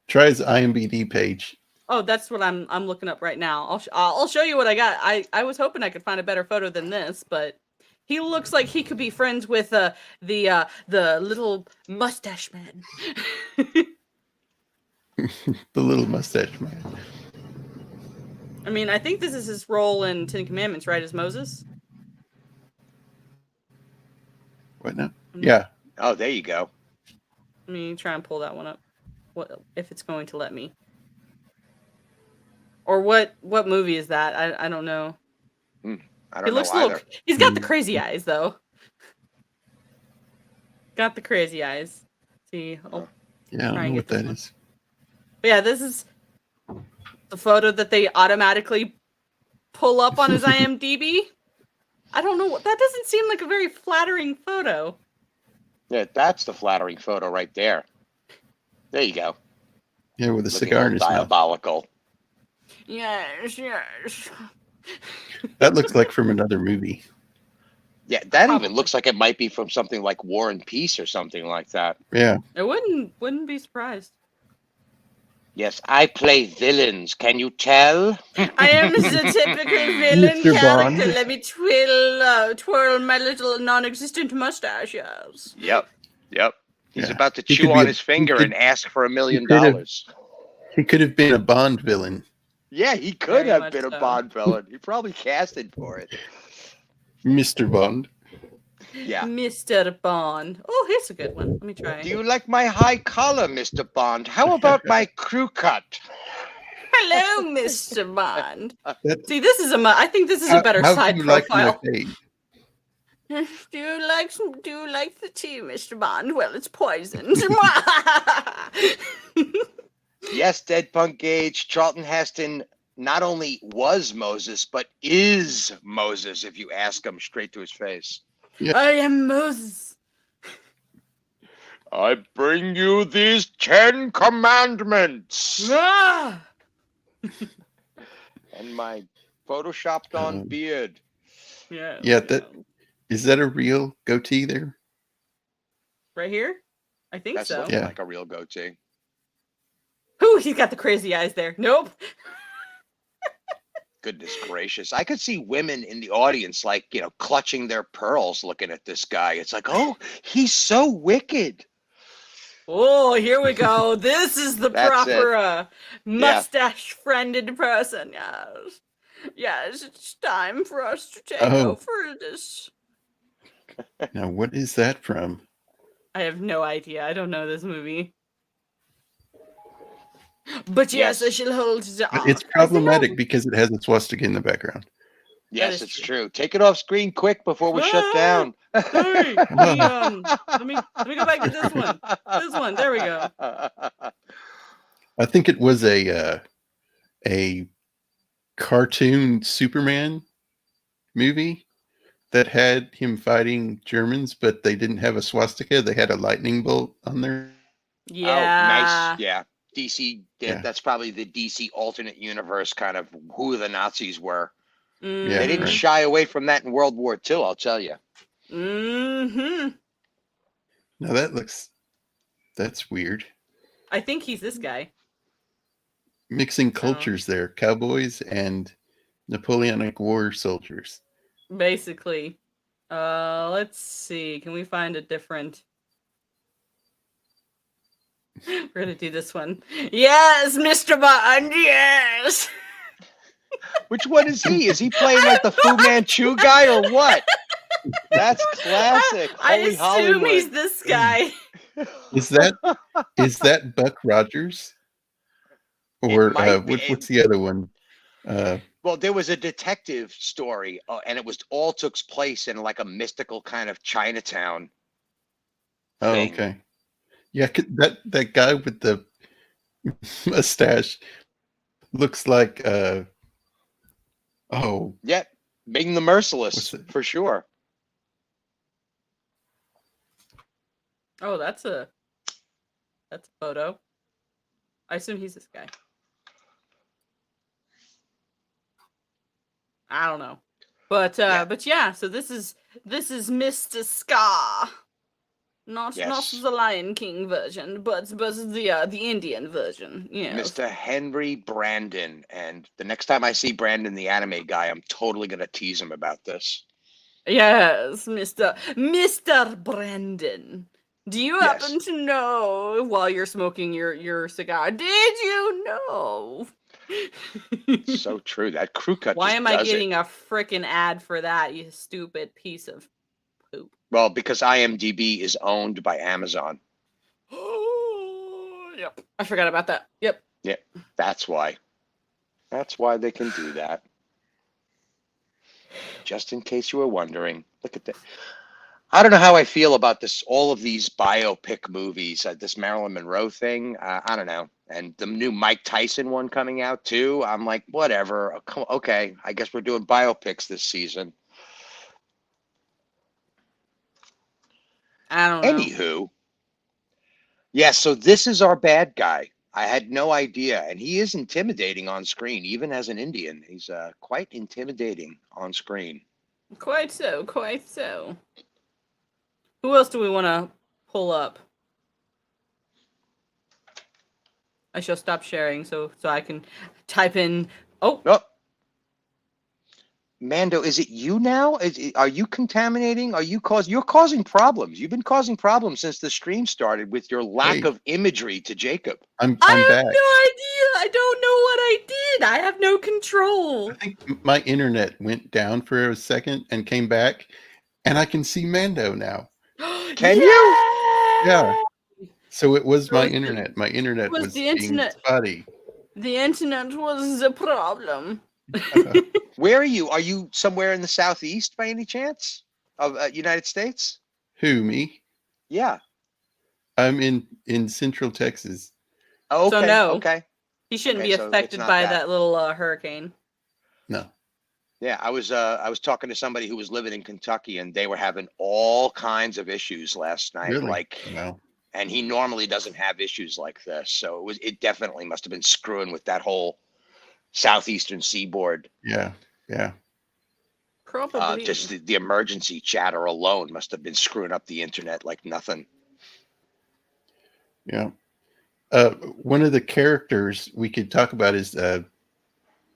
Try his IMDb page. Oh, that's what I'm looking up right now. I'll show you what I got. I was hoping I could find a better photo than this, but he looks like he could be friends with the little mustache man. The little mustache man. I mean, I think this is his role in Ten Commandments, right? As Moses. What now? Yeah. Oh, there you go. Let me try and pull that one up. What if it's going to let me? Or what movie is that? I don't know. I don't know either. He's got the crazy eyes though. Got the crazy eyes. See. Yeah, I don't know what that is. But yeah, this is the photo that they automatically pull up on his IMDb. I don't know. That doesn't seem like a very flattering photo. Yeah, that's the flattering photo right there. There you go. Yeah, with a cigar in his diabolical. Yes. That looks like from another movie. Yeah, that even looks like it might be from something like War and Peace or something like that. Yeah. I wouldn't be surprised. Yes, I play villains. Can you tell? I am the typical villain Mr. character. Bond. Let me twirl my little non-existent mustache. Yes. Yep. He's Yeah. about to He chew could be on his finger and ask for $1 million. He could have been a Bond villain. Yeah, he could Very have much been a so. Bond villain. He probably casted for it. Mr. Bond. Yeah. Mr. Bond. Oh, here's a good one. Let me try. Do you like my high collar, Mr. Bond? How about my crew cut? Hello, Mr. Bond. See, this is I think this is a better How side do you like my profile. face? Do you like the tea, Mr. Bond? Well, it's poisoned. Yes, Dead Punk Gage, Charlton Heston not only was Moses, but is Moses if you ask him straight to his face. Yeah. I am Moses. I bring you these 10 commandments. Ah! And my photoshopped on beard. Yeah. Is that a real goatee there? Right here? I think That's so. looking Yeah. like a real goatee. Ooh, he's got the crazy eyes there. Nope. Goodness gracious. I could see women in the audience, clutching their pearls looking at this guy. It's like, oh, he's so wicked. Oh, here we go. This is the That's proper mustache-friended person. Yes. Yes, it's time for us to take over this. Now, what is that from? I have no idea. I don't know this movie. But yes, I Yes. shall hold the But it's ark as they problematic because it has a swastika in the background. Yes, is it's true. true. Take it off screen quick before we shut Ah, down. hey, let me go back to this one. This one, there we go. I think it was a cartoon Superman movie that had him fighting Germans, but they didn't have a swastika. They had a lightning bolt on there. Oh, nice. Yeah. Yeah. DC, Yeah. that's probably the DC alternate universe kind of who the Nazis were. Yeah, They didn't right. shy away from that in World War II, I'll tell you. Mm-hmm. Now that's weird. I think he's this guy. Mixing cultures there, cowboys and Napoleonic War soldiers. Basically. Let's see. Can we find a different? We're gonna do this one. Yes, Mr. Bond. Yes. Which one is he? Is he playing like the Fu Manchu guy or what? That's classic. I Holy assume Hollywood. he's this guy. Is that Buck Rogers? Or might be. what's the other one? Well, there was a detective story, and it was all took place in like a mystical kind of Chinatown thing. Okay. Yeah, that guy with the mustache looks like Yep, Ming the Merciless for sure. Oh, that's a photo. I assume he's this guy. I don't know. But yeah, so this is Mr. Scar. Not the Lion King version, but the Indian version. Yeah. Mr. Henry Brandon. And the next time I see Brandon, the anime guy, I'm totally gonna tease him about this. Yes, Mr. Brandon. Do you happen to know while you're smoking your cigar? Did you know? So true. That crew cut. Why just am I does getting it. a freaking ad for that, you stupid piece of poop? Well, because IMDb is owned by Amazon. Yep. I forgot about that. Yep. Yeah, that's why. That's why they can do that. Just in case you were wondering. Look at that. I don't know how I feel about this. All of these biopic movies, this Marilyn Monroe thing. I don't know, and the new Mike Tyson one coming out too. I'm like, whatever. Okay, I guess we're doing biopics this season. I don't know. Anywho, yeah. So this is our bad guy. I had no idea, and he is intimidating on screen, even as an Indian. He's quite intimidating on screen. Quite so. Quite so. Who else do we want to pull up? I shall stop sharing so I can type in. Oh. Mando, is it you now? Are you contaminating? You're causing problems. You've been causing problems since the stream started with your lack of imagery to Jacob. I'm I have back. no idea. I don't know what I did. I have no control. I think my internet went down for a second and came back, and I can see Mando now. Can you? Yeah. So it was my internet. My internet was was the being internet. spotty. The internet was the problem. Where are you? Are you somewhere in the southeast by any chance of United States? Who, me? Yeah. I'm in Central Texas. Oh, okay. So no. Okay. He shouldn't Okay, be so affected it's not by that. that little hurricane. No. Yeah, I was talking to somebody who was living in Kentucky, and they were having all kinds of issues last night. Really? Like, Wow. and he normally doesn't have issues like this, so it definitely must have been screwing with that whole southeastern seaboard. Yeah. Yeah. Probably. Just the emergency chatter alone must have been screwing up the internet like nothing. Yeah. One of the characters we could talk about is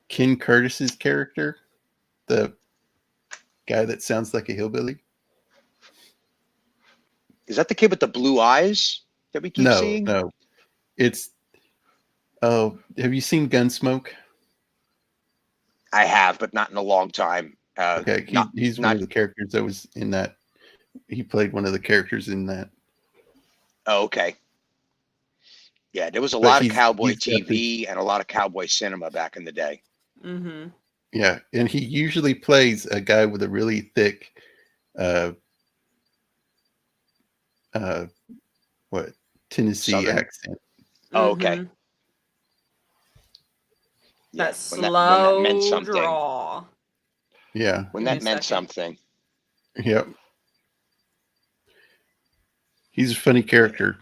Ken Curtis's character, the guy that sounds like a hillbilly. Is that the kid with the blue eyes that we keep seeing? No. It's have you seen Gunsmoke? I have, but not in a long time. Okay, he's one of the characters that was in that. He played one of the characters in that. Oh, okay. Yeah, there was a But lot of cowboy he's got this, TV and a lot of cowboy cinema back in the day. Mm-hmm. yeah, and he usually plays a guy with a really thick, uh, uh, what Tennessee Southern. accent. Oh, okay. Mm-hmm. Yeah, That when that meant slow something. draw. Yeah, When Give me that a meant second. something. yep. He's a funny character.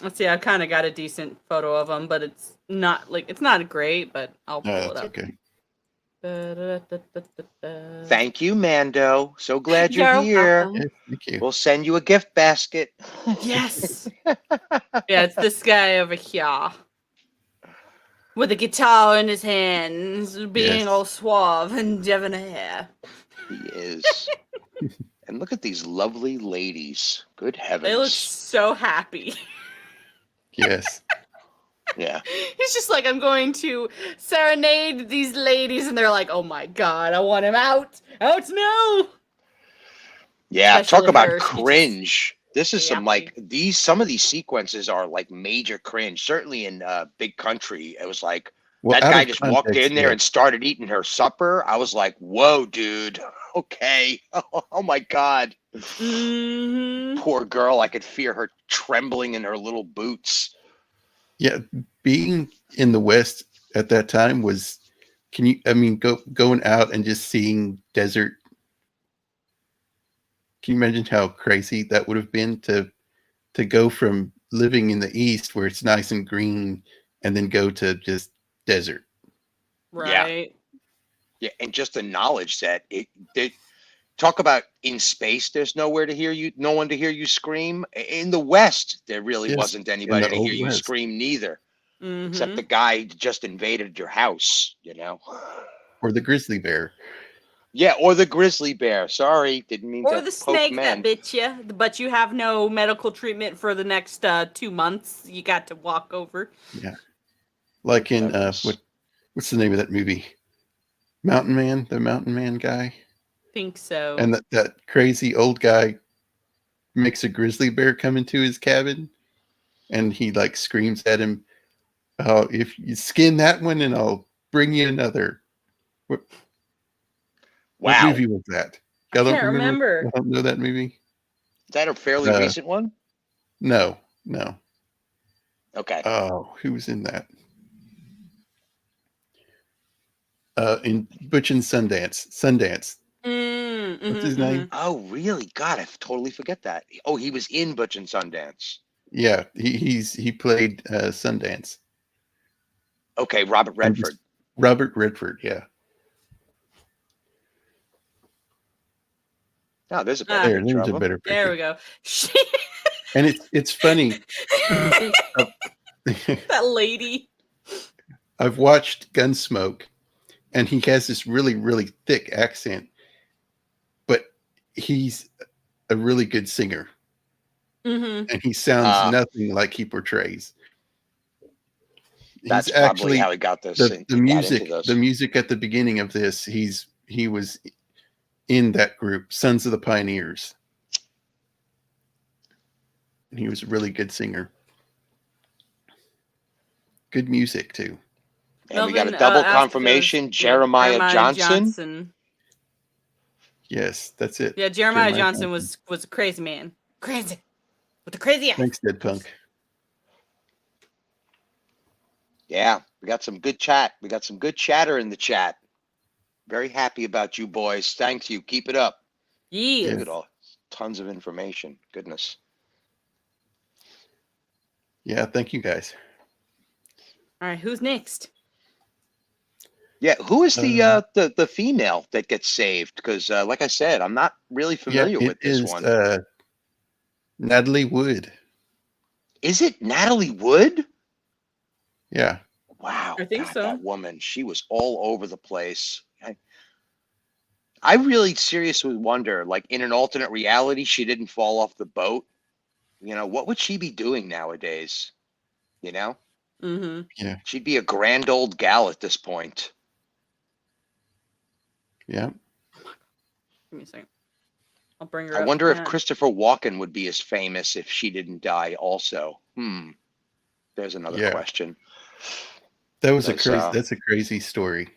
Let's see. I've kind of got a decent photo of him, but it's not great. But I'll No, pull it that's up. okay. Thank you, Mando. So glad you're You're here. welcome. Yeah, thank you. We'll send you a gift basket. Yes. Yeah, it's this guy over here with a guitar in his hands, being Yes. all suave and debonair. He is. And look at these lovely ladies. Good They look heavens. so happy. Yes. Yeah. He's just like, I'm going to serenade these ladies, and they're like, oh my god, I want him out. Out now. Yeah. Especially Talk about her. She just- cringe. This is some Yep. like some of these sequences are like major cringe. Certainly in Big Country, it was like Well, that out guy of just walked context, in there yeah. and started eating her supper. I was like, whoa, dude. Okay. Oh my God. Mhm. Poor girl. I could feel her trembling in her little boots. Yeah, being in the West at that time was, going out and just seeing desert. Can you imagine how crazy that would have been to go from living in the East where it's nice and green and then go to just desert? Right. Yeah, and just the knowledge that they talk about in space. There's nowhere to hear you, no one to hear you scream. In the West, there really Yes, wasn't in anybody the to hear Old you West. scream neither, except the Mhm. guy who just invaded your house. Or the grizzly bear. Yeah, or the grizzly bear. Sorry, didn't mean Or to the poke snake that men. bit you, but you have no medical treatment for the next 2 months. You got to walk over. Yeah. Like in Heavens. what's the name of that movie? Mountain Man, the Mountain Man guy. Think so. And that crazy old guy makes a grizzly bear come into his cabin and he like screams at him, "Oh, if you skin that one and I'll bring you another." What Wow, movie was that? I Y'all don't can't remember? remember. Y'all don't know that movie? is that a fairly Uh, recent one? No. Okay. Oh, who was in that? In Butch and Sundance. What's his name? Oh, really? God, I totally forget that. Oh, he was in Butch and Sundance. Yeah, he played Sundance. Okay, Robert I'm just- Redford. Robert Redford, yeah. Oh, there's a better There's picture a of him. better picture. There we go. And it's funny. That lady. I've watched Gunsmoke, and he has this really, really thick accent, but he's a really good singer, Mm-hmm. and he sounds nothing like he portrays. That's He's probably actually how he got this. the music. Into this. The music at the beginning of this, he was in that group, Sons of the Pioneers, and he was a really good singer. Good music too. And we got a Melvin, double asked confirmation. Jeremiah Johnson. Yes, that's it. Yeah, Jeremiah Johnson was a crazy man. Crazy. With the crazy ass. Thanks, Dead Punk. Yeah, we got some good chat. We got some good chatter in the chat. Very happy about you boys. Thank you. Keep it up. Yeah. Look at all. Tons of information. Goodness. Yeah, thank you guys. All right, who's next? Yeah, who is the female that gets saved? Because like I said, I'm not really familiar with this one. Natalie Wood. Is it Natalie Wood? Yeah. Wow. I think so. That woman, she was all over the place. I really seriously wonder, like in an alternate reality, she didn't fall off the boat. What would she be doing nowadays? Mm-hmm. Yeah. She'd be a grand old gal at this point. Yeah. Give me a second. I'll bring her I up. wonder if Yeah. Christopher Walken would be as famous if she didn't die also. There's another Yeah. question. That was Does, that's a crazy story.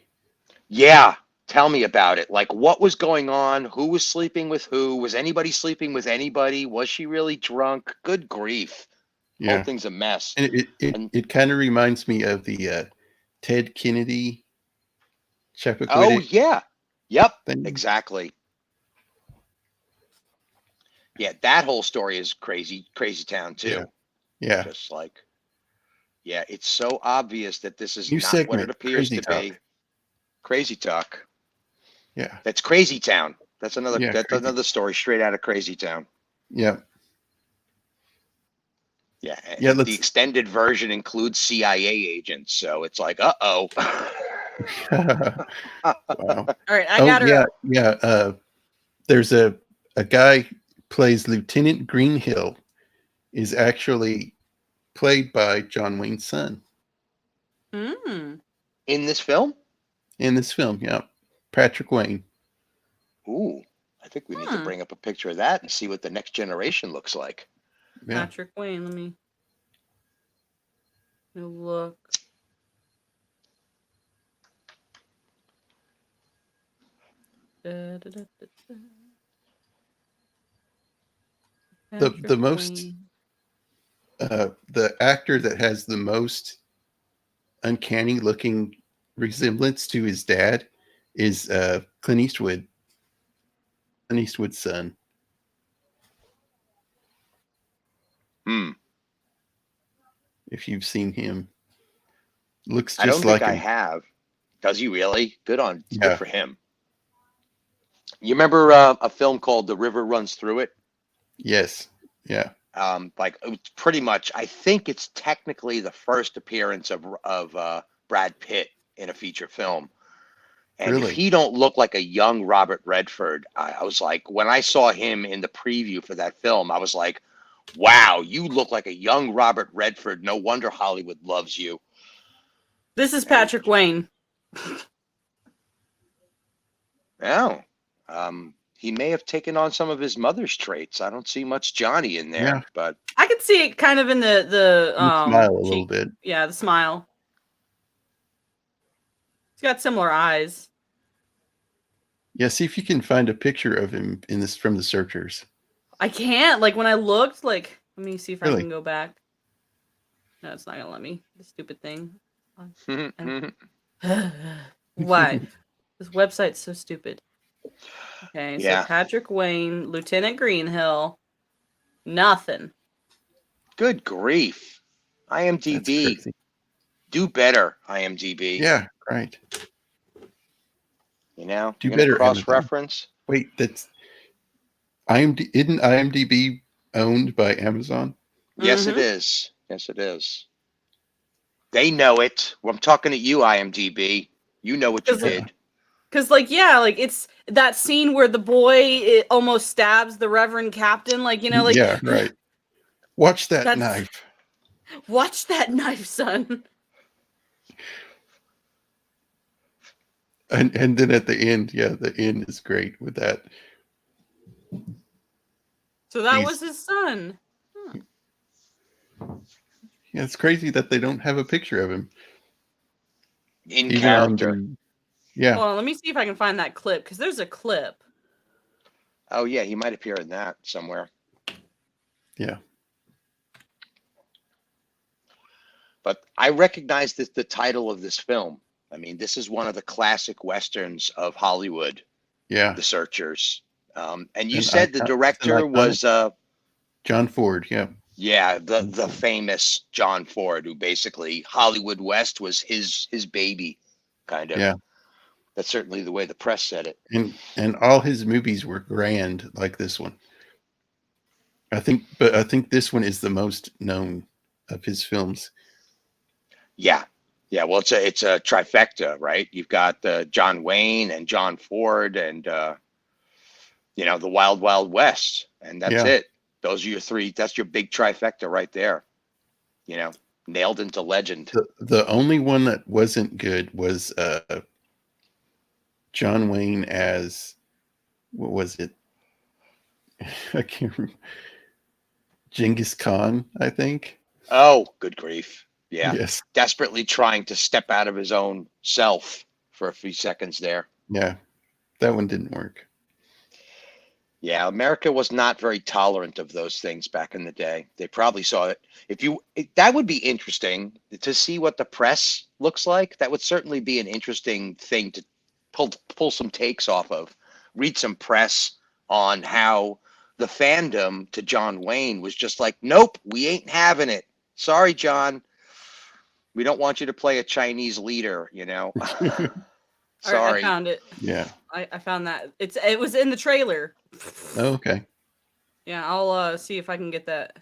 Yeah, tell me about it. Like, what was going on? Who was sleeping with who? Was anybody sleeping with anybody? Was she really drunk? Good grief. Whole Yeah. thing's a mess. And And it kind of reminds me of the Ted Kennedy oh Chappaquiddick yeah. Yep, thing. exactly. Yeah, that whole story is crazy, crazy town too. Yeah. Yeah. Just like, yeah, it's so obvious that this is New not what it segment, appears Crazy to Talk. be. Crazy talk. Yeah. That's Crazy Town. That's another Yeah, crazy. another story straight out of Crazy Town. Yeah. Yeah, Yeah, the extended version includes CIA agents, so it's like, uh-oh. Wow. All right, I got her. yeah, Up. yeah. There's a guy plays Lieutenant Greenhill, is actually played by John Wayne's son Mm. In this film? in this film. Yeah, Patrick Wayne. Ooh, I think we need to bring up a picture of that and see what the next generation looks like. Yeah. Patrick Wayne. Let me look. The most the actor that has the most uncanny looking resemblance to his dad is Clint Eastwood. Clint Eastwood's son. If you've seen him, looks just I don't like think I him. have. Does he really? Good Yeah. for him. You remember a film called The River Runs Through It? Yes. Yeah. Like it's pretty much. I think it's technically the first appearance of Brad Pitt in a feature film. And if Really? he don't look like a young Robert Redford, I was like, when I saw him in the preview for that film, I was like, wow, you look like a young Robert Redford. No wonder Hollywood loves you. This is Patrick Wayne. Oh, he may have taken on some of his mother's traits. I don't see much Johnny in there, Yeah. but I could see it kind of in the Smile a little cheek. bit. Yeah, the smile. He's got similar eyes. Yeah, see if you can find a picture of him in this from the searchers. I can't. Like when I looked, like let me see if I Really? can go back. No, it's not gonna let me. The stupid thing. Why? This website's so stupid. Okay, Yeah. so Patrick Wayne, Lieutenant Greenhill, nothing. Good grief. That's IMDb. crazy. Do better, IMDb. Yeah, right. You know, Do you're better, gonna cross-reference. Wait, that's isn't IMDb owned by Amazon? Yes, it is. Yes, it is. They know it. Well, I'm talking to you, IMDb. You know what you did. Because, like, yeah, like it's that scene where the boy almost stabs the Reverend Captain. Like, you know, like Yeah, right. Watch that knife. Watch that knife, son. And then at the end, yeah, the end is great with that. So that was his son. Yeah, it's crazy that they don't have a picture of him. In character. Yeah. Well, let me see if I can find that clip, because there's a clip. Oh, yeah, he might appear in that somewhere. Yeah. But I recognize the title of this film. I mean, this is one of the classic Westerns of Hollywood. Yeah. The Searchers. And you said the director was John Ford, yeah. Yeah, the famous John Ford, who basically Hollywood West was his baby, kind of. Yeah. That's certainly the way the press said it. And all his movies were grand like this one. I think this one is the most known of his films. Yeah. Yeah, well, it's a trifecta, right? You've got John Wayne and John Ford and you know, the Wild Wild West, and that's it. Those are your three. That's your big trifecta right there. You know, nailed into legend. The only one that wasn't good was John Wayne as, what was it? I can't remember. Genghis Khan, I think. Oh, good grief. Yeah. Yes. Desperately trying to step out of his own self for a few seconds there. Yeah. That one didn't work. Yeah, America was not very tolerant of those things back in the day. They probably saw it. That would be interesting to see what the press looks like. That would certainly be an interesting thing to pull some takes off of. Read some press on how the fandom to John Wayne was just like, nope, we ain't having it. Sorry, John. We don't want you to play a Chinese leader, you know. All right, Sorry. I found it. Yeah. I found that. It was in the trailer. Oh, okay. Yeah, I'll see if I can get that.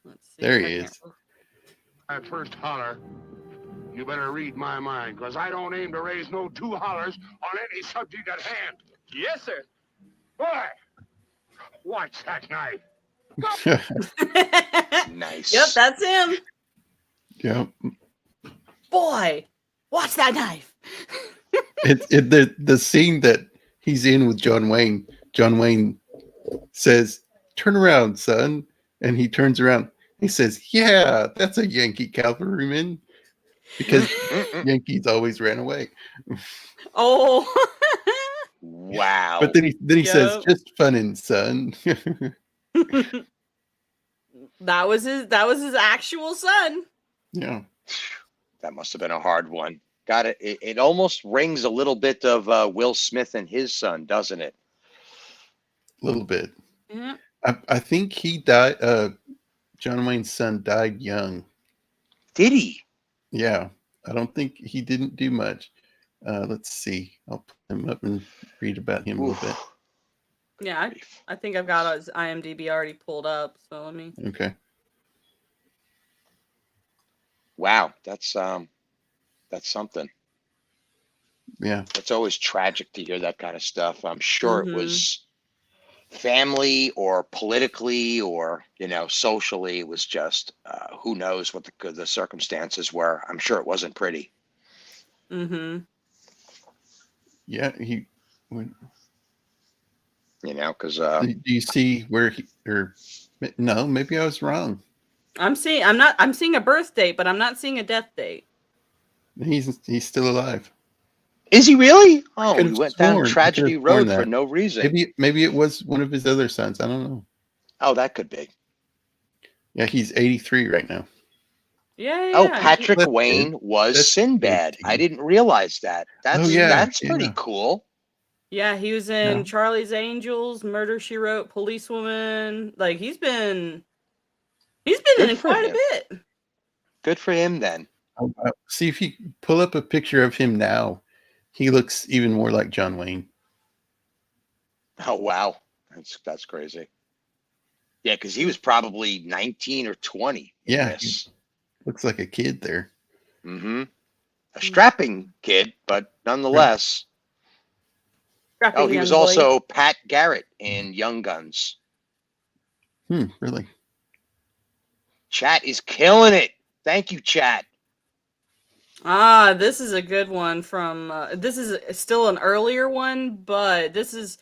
Let's see. There if I he can- is. I first holler, you better read my mind, because I don't aim to raise no two hollers on any subject at hand. Yes, sir. Boy, watch that knife. Nice. Yep, that's him. Yep. Boy, watch that knife. The scene that he's in with John Wayne says, "Turn around, son," and he turns around. He says, "Yeah, that's a Yankee cavalryman," because Yankees always ran away. Oh. Wow. But then he says, Yep. "Just funnin', son." That was his actual son. Yeah. That must have been a hard one. Got it. It almost rings a little bit of Will Smith and his son, doesn't it? A little bit. Yeah. I think he died. John Wayne's son died young. Did he? Yeah. I don't think he didn't do much. Let's see. I'll put him up and read about him a little bit. Yeah, I think I've got his IMDb already pulled up. So let me. Okay. Wow, that's something. Yeah. It's always tragic to hear that kind of stuff. I'm sure Mhm. it was family or politically or socially. It was just who knows what the circumstances were. I'm sure it wasn't pretty. Mm-hmm. Yeah. He went. Because Do you see where he or no? Maybe I was wrong. I'm seeing a birth date, but I'm not seeing a death date. He's still alive. is he really? Oh, could he have went down sworn- I tragedy could have sworn road for that. no reason. Maybe it was one of his other sons. I don't know. Oh, that could be. Yeah, he's 83 right now. Yeah. Oh, Patrick That's Wayne was That's Sinbad. good. I didn't realize that. That's yeah, that's pretty yeah. cool. Yeah, he was in Yeah. Charlie's Angels, Murder She Wrote, Policewoman. Like he's been in for quite a him. bit. Good for him then. See if you pull up a picture of him now. He looks even more like John Wayne. Oh wow, that's crazy. Yeah, because he was probably 19 or 20. Yeah, looks like a kid there. Mm-hmm. A strapping kid, but nonetheless. Scrappy Oh, he was young boy. also Pat Garrett in Young Guns. Really? Chat is killing it. Thank you, chat. This is a good one from. This is still an earlier one, but this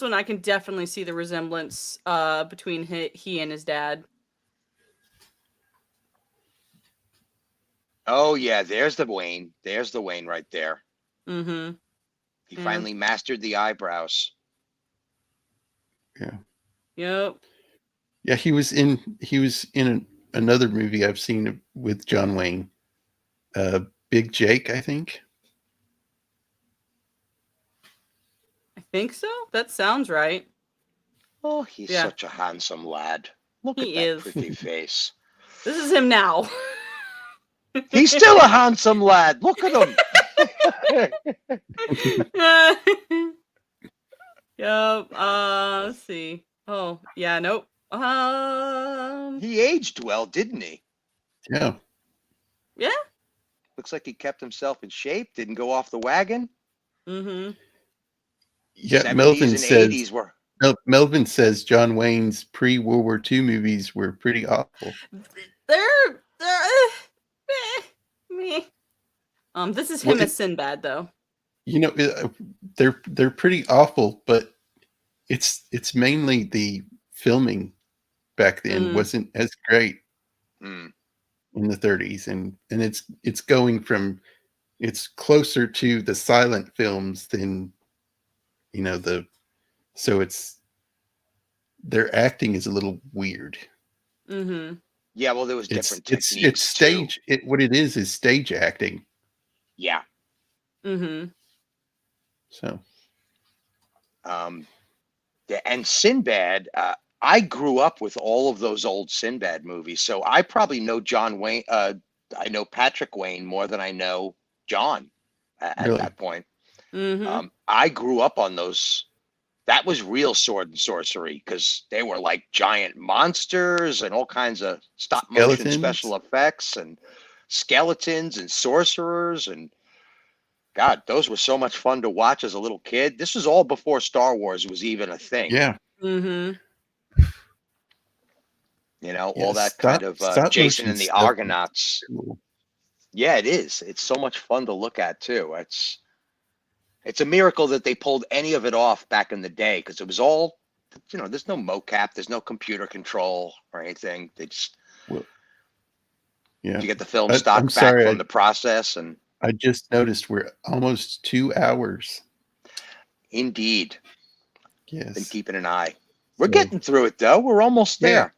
one I can definitely see the resemblance between he and his dad. Oh yeah, there's the Wayne. There's the Wayne right there. Mm-hmm. He Yeah. finally mastered the eyebrows. Yeah. Yep. Yeah, he was in another movie I've seen with John Wayne. Big Jake, I think. I think so. That sounds right. Oh, he's Yeah. such a handsome lad. Look He at that is. pretty face. This is him now. He's still a handsome lad. Look at him. Yep. Let's see. Oh, yeah. Nope. He aged well, didn't he? Yeah. Yeah. Looks like he kept himself in shape. Didn't go off the wagon. Mm-hmm. Yeah, 70s Melvin and says 80s were. Melvin says John Wayne's pre-World War II movies were pretty awful. They're meh. This is him Well, as Sinbad though. They're pretty awful, but it's mainly the filming back then wasn't as great in the 30s, and it's going from it's closer to the silent films than so it's their acting is a little weird. Mm-hmm. Yeah, well, there was different techniques it's stage too. What it is stage acting. Yeah. Mm-hmm. So and Sinbad, I grew up with all of those old Sinbad movies, so I probably know John Wayne. I know Patrick Wayne more than I know John at really? that point. Mm-hmm. I grew up on those. That was real sword and sorcery because they were like giant monsters and all kinds of stop motion special effects and skeletons and sorcerers, and God, those were so much fun to watch as a little kid. This was all before Star Wars was even a thing. Yeah. Mm-hmm. All that kind of Jason and the Argonauts. Cool. Yeah, it is. It's so much fun to look at too. It's a miracle that they pulled any of it off back in the day, because it was all, there's no mocap, there's no computer control or anything. They just, you get the film stock back from the process. And I just noticed we're almost 2 hours. Indeed. Yes. Been keeping an eye. We're getting through it though. We're almost there.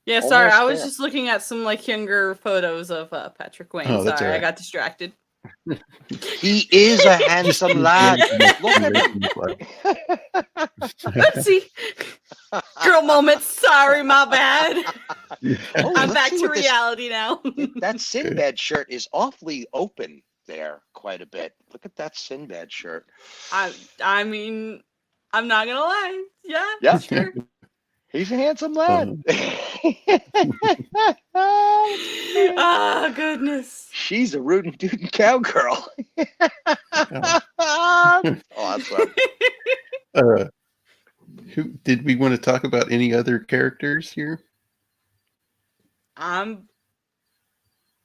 Yeah, sorry. I was just looking at some younger photos of Patrick Wayne. Oh, sorry, I got distracted. He is a handsome lad. Look at him. Oopsie. Girl moments. Sorry, my bad. I'm back to reality now. That Sinbad shirt is awfully open there quite a bit. Look at that Sinbad shirt. I mean, I'm not gonna lie. Yeah. Sure. He's a handsome lad. Oh, goodness. She's a rootin' tootin' cowgirl. Awesome. Who did we want to talk about? Any other characters here? I'm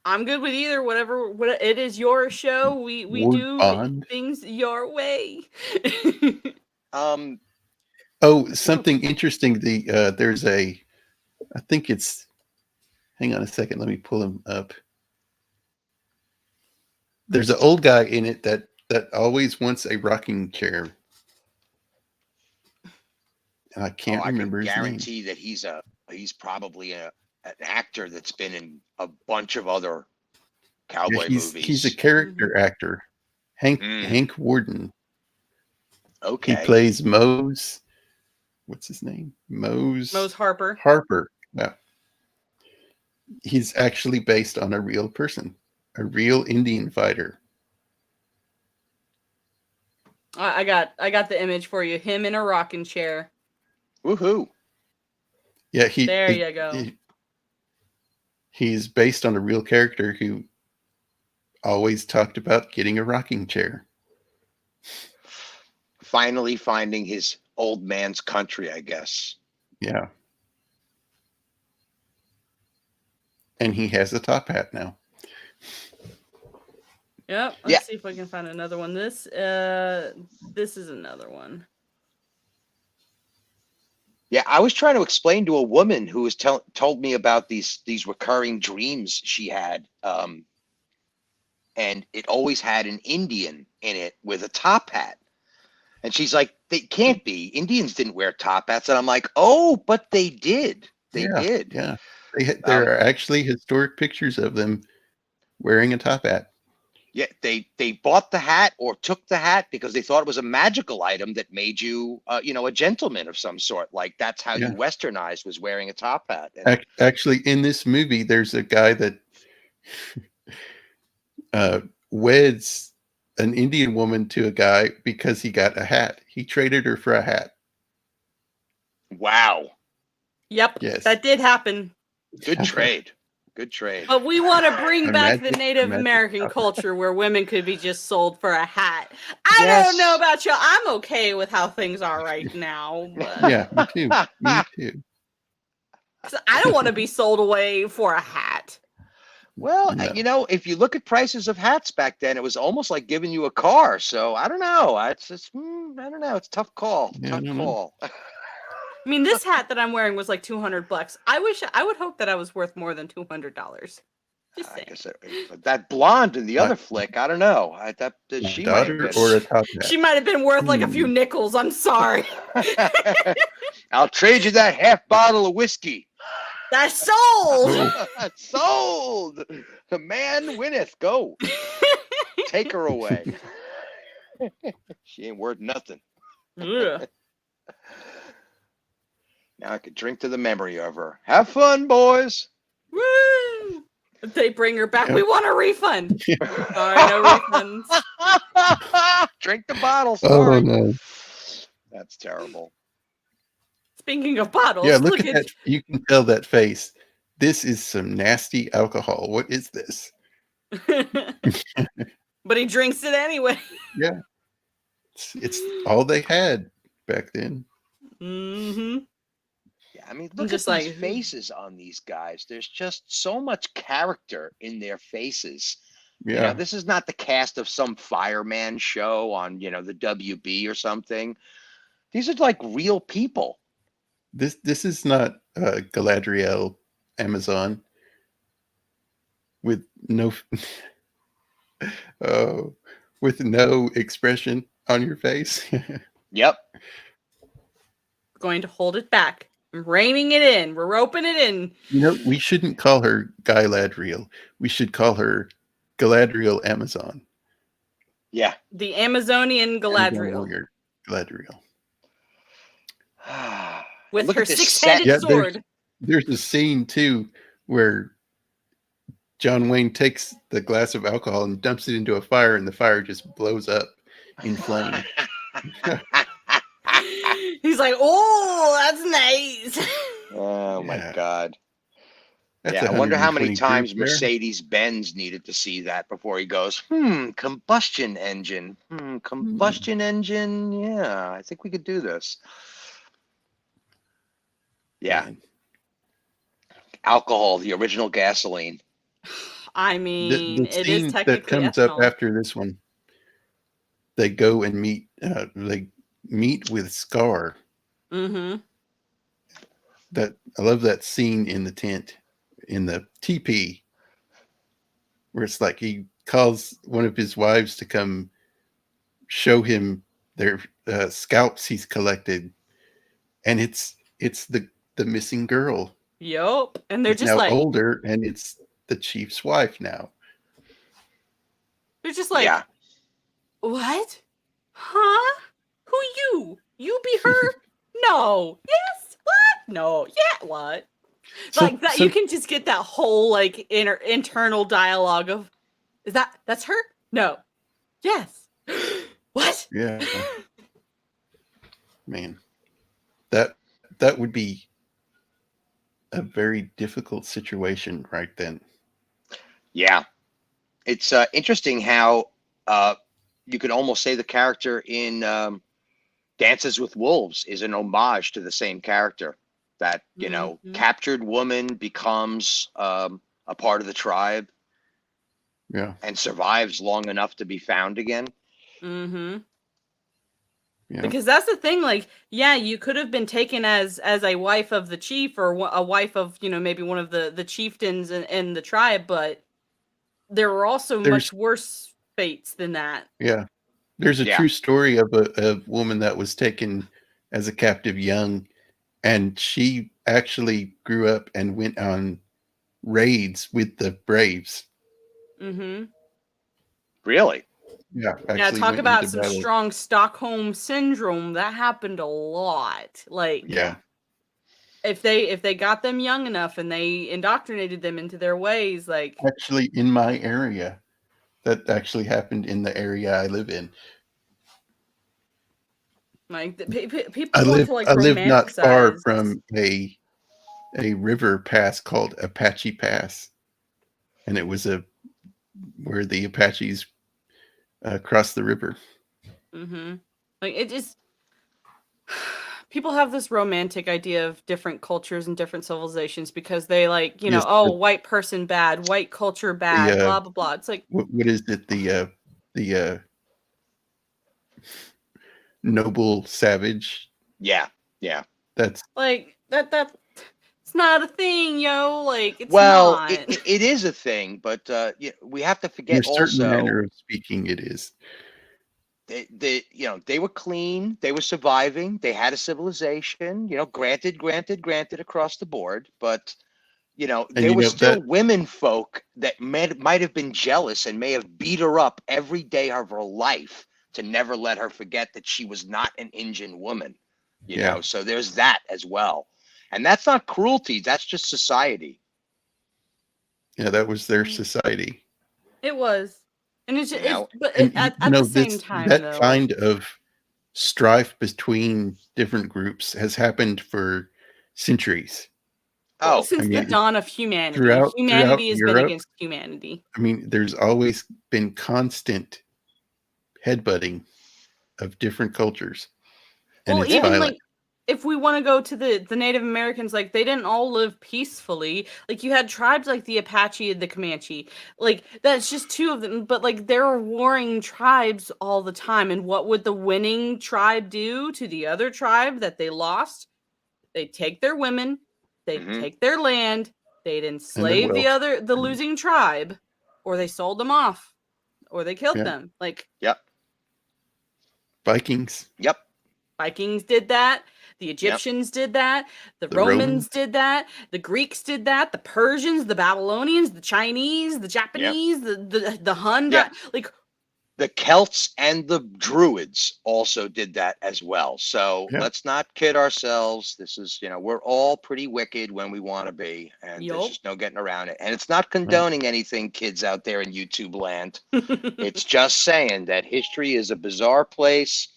good with either. Whatever. It is your show. We do things your way. Oh, something interesting. There's I think it's, hang on a second. Let me pull him up. There's an old guy in it that always wants a rocking chair. And I can't remember his name. I can guarantee that he's probably an actor that's been in a bunch of other cowboy movies. He's a character actor. Hank Warden. Okay. He plays Mose. What's his name? Mose Harper. Harper. Yeah. He's actually based on a real person, a real Indian fighter. I got the image for you. Him in a rocking chair. Woohoo! Yeah, there you go. He's based on a real character who always talked about getting a rocking chair. Finally finding his old man's country, I guess. Yeah. And he has a top hat now. Yep. Let's see if I can find another one. This is another one. Yeah, I was trying to explain to a woman who was told me about these recurring dreams she had, and it always had an Indian in it with a top hat. And she's like, they can't be. Indians didn't wear top hats. And I'm like, oh, but they did. They did. Yeah. There are actually historic pictures of them wearing a top hat. Yeah, they bought the hat or took the hat because they thought it was a magical item that made you, a gentleman of some sort. Like that's how you westernized, was wearing a top hat. And actually, in this movie, there's a guy that weds an Indian woman to a guy because he got a hat. He traded her for a hat. Wow. Yep. Yes. That did happen. Good trade. Good trade. But we want to bring back the Native American culture where women could be just sold for a hat. I don't know about you. I'm okay with how things are right now. But yeah, me too. Me too. I don't want to be sold away for a hat. Well, No. you know, if you look at prices of hats back then, it was almost like giving you a car. So I don't know. It's just, I don't know. It's a tough call. Yeah, I Tough don't know. call. I mean, this hat that I'm wearing was like $200. I would hope that I was worth more than $200. Just I saying. guess but that blonde in the other flick, I don't know. My She might have daughter been. or a top hat? She might have been worth like a few nickels. I'm sorry. I'll trade you that half bottle of whiskey. That's sold. Oh, Sold. The man winneth. Go. Take her away. She ain't worth nothing. Ugh. Now I could drink to the memory of her. Have fun, boys. Woo! If they bring her back, Yep. we want a refund. Sorry, no refunds. Drink the bottle. oh Sorry. no. That's terrible. Speaking of bottles, Yeah, look at that. You can tell that face. This is some nasty alcohol. What is this? But he drinks it anyway. Yeah. It's all they had back then. Mm-hmm. Yeah, I mean, look at just these like- faces on these guys. There's just so much character in their faces. Yeah. You know, this is not the cast of some fireman show on, you know, the WB or something. These are like real people. This is not Galadriel Amazon with no with no expression on your face. Yep. Going to hold it back. I'm reining it in. We're roping it in. You know, we shouldn't call her Galadriel. We should call her Galadriel Amazon. Yeah. The Amazonian Amazon Galadriel warrior, Galadriel. with Look her at this six-handed set. Yeah, sword. There's a scene too where John Wayne takes the glass of alcohol and dumps it into a fire, and the fire just blows up in flame. He's like, "Oh, that's nice." Oh my Yeah. God. That's Yeah, I wonder how 120 many times proof there. Mercedes-Benz needed to see that before he goes, combustion engine. Combustion engine. Yeah, I think we could do this. Yeah, Man. alcohol, the original gasoline. I mean, The it is scene technically that comes up ethanol. after this one, they go and meet. They meet with Scar. Mm-hmm. That I love that scene in the tent, in the teepee, where it's like he calls one of his wives to come show him their scalps he's collected, and it's the missing girl. Yup. And they're He's just now like, older, and it's the chief's wife now. they're just like, Yeah. what? Huh? Who you? You be her? No. Yes. What? No. Yeah. What? Like that. You can just get that whole like internal dialogue of, that's her? No. Yes. What? Yeah, man, that would be a very difficult situation right then. Yeah. It's interesting how you could almost say the character in Dances with Wolves is an homage to the same character. That, you know, captured woman becomes a part of the tribe. Yeah. And survives long enough to be found again. Mm-hmm. Yeah. Because that's the thing, like, yeah, you could have been taken as a wife of the chief or a wife of, you know, maybe one of the chieftains in the tribe, but there were also much worse fates than that. Yeah. There's a true story of a woman that was taken as a captive young, and she actually grew up and went on raids with the Braves. Mm-hmm. Really? Yeah. Yeah, talk about some strong Stockholm syndrome. That happened a lot. Like, yeah. If they got them young enough and they indoctrinated them into their ways, like Actually, in my area, that actually happened in the area I live in. Like people I want to like I live not far romanticize- from a river pass called Apache Pass, and it was where the Apaches crossed the river. Mm-hmm. Like it just people have this romantic idea of different cultures and different civilizations because they like, Yes, white person bad, white culture bad, blah blah blah. It's like what is it? The noble savage. Yeah. That's like that it's not a thing, yo. Like it's Well, not. it is a thing, but we have to in a forget certain also manner of speaking. It is. they were clean, they were surviving, they had a civilization, granted across the board, but And there were still that women folk that might have been jealous and may have beat her up every day of her life to never let her forget that she was not an Indian woman. Yeah. So there's that as well. And that's not cruelty, that's just society. Yeah, that was their society. It was. And it's, And at the same time, that though. kind of strife between different groups has happened for centuries. Oh, Since the dawn of humanity. Throughout Humanity has been Europe, against humanity. I mean, there's always been constant headbutting of different cultures. And it's even violent. like if we want to go to the Native Americans, like they didn't all live peacefully. Like you had tribes like the Apache and the Comanche. Like that's just two of them, but like there are warring tribes all the time. And what would the winning tribe do to the other tribe that they lost? They'd take their women, they'd take their land, they'd enslave the losing tribe, or they sold them off, or they killed them. Like Vikings. Yep. Vikings did that. The Egyptians did that. The Romans did that. The Greeks did that. The Persians, the Babylonians, the Chinese, the Japanese, the Hun. Like the Celts and the Druids also did that as well. So let's not kid ourselves. This is, we're all pretty wicked when we want to be, and there's just no getting around it. And it's not condoning anything, kids out there in YouTube land. It's just saying that history is a bizarre place.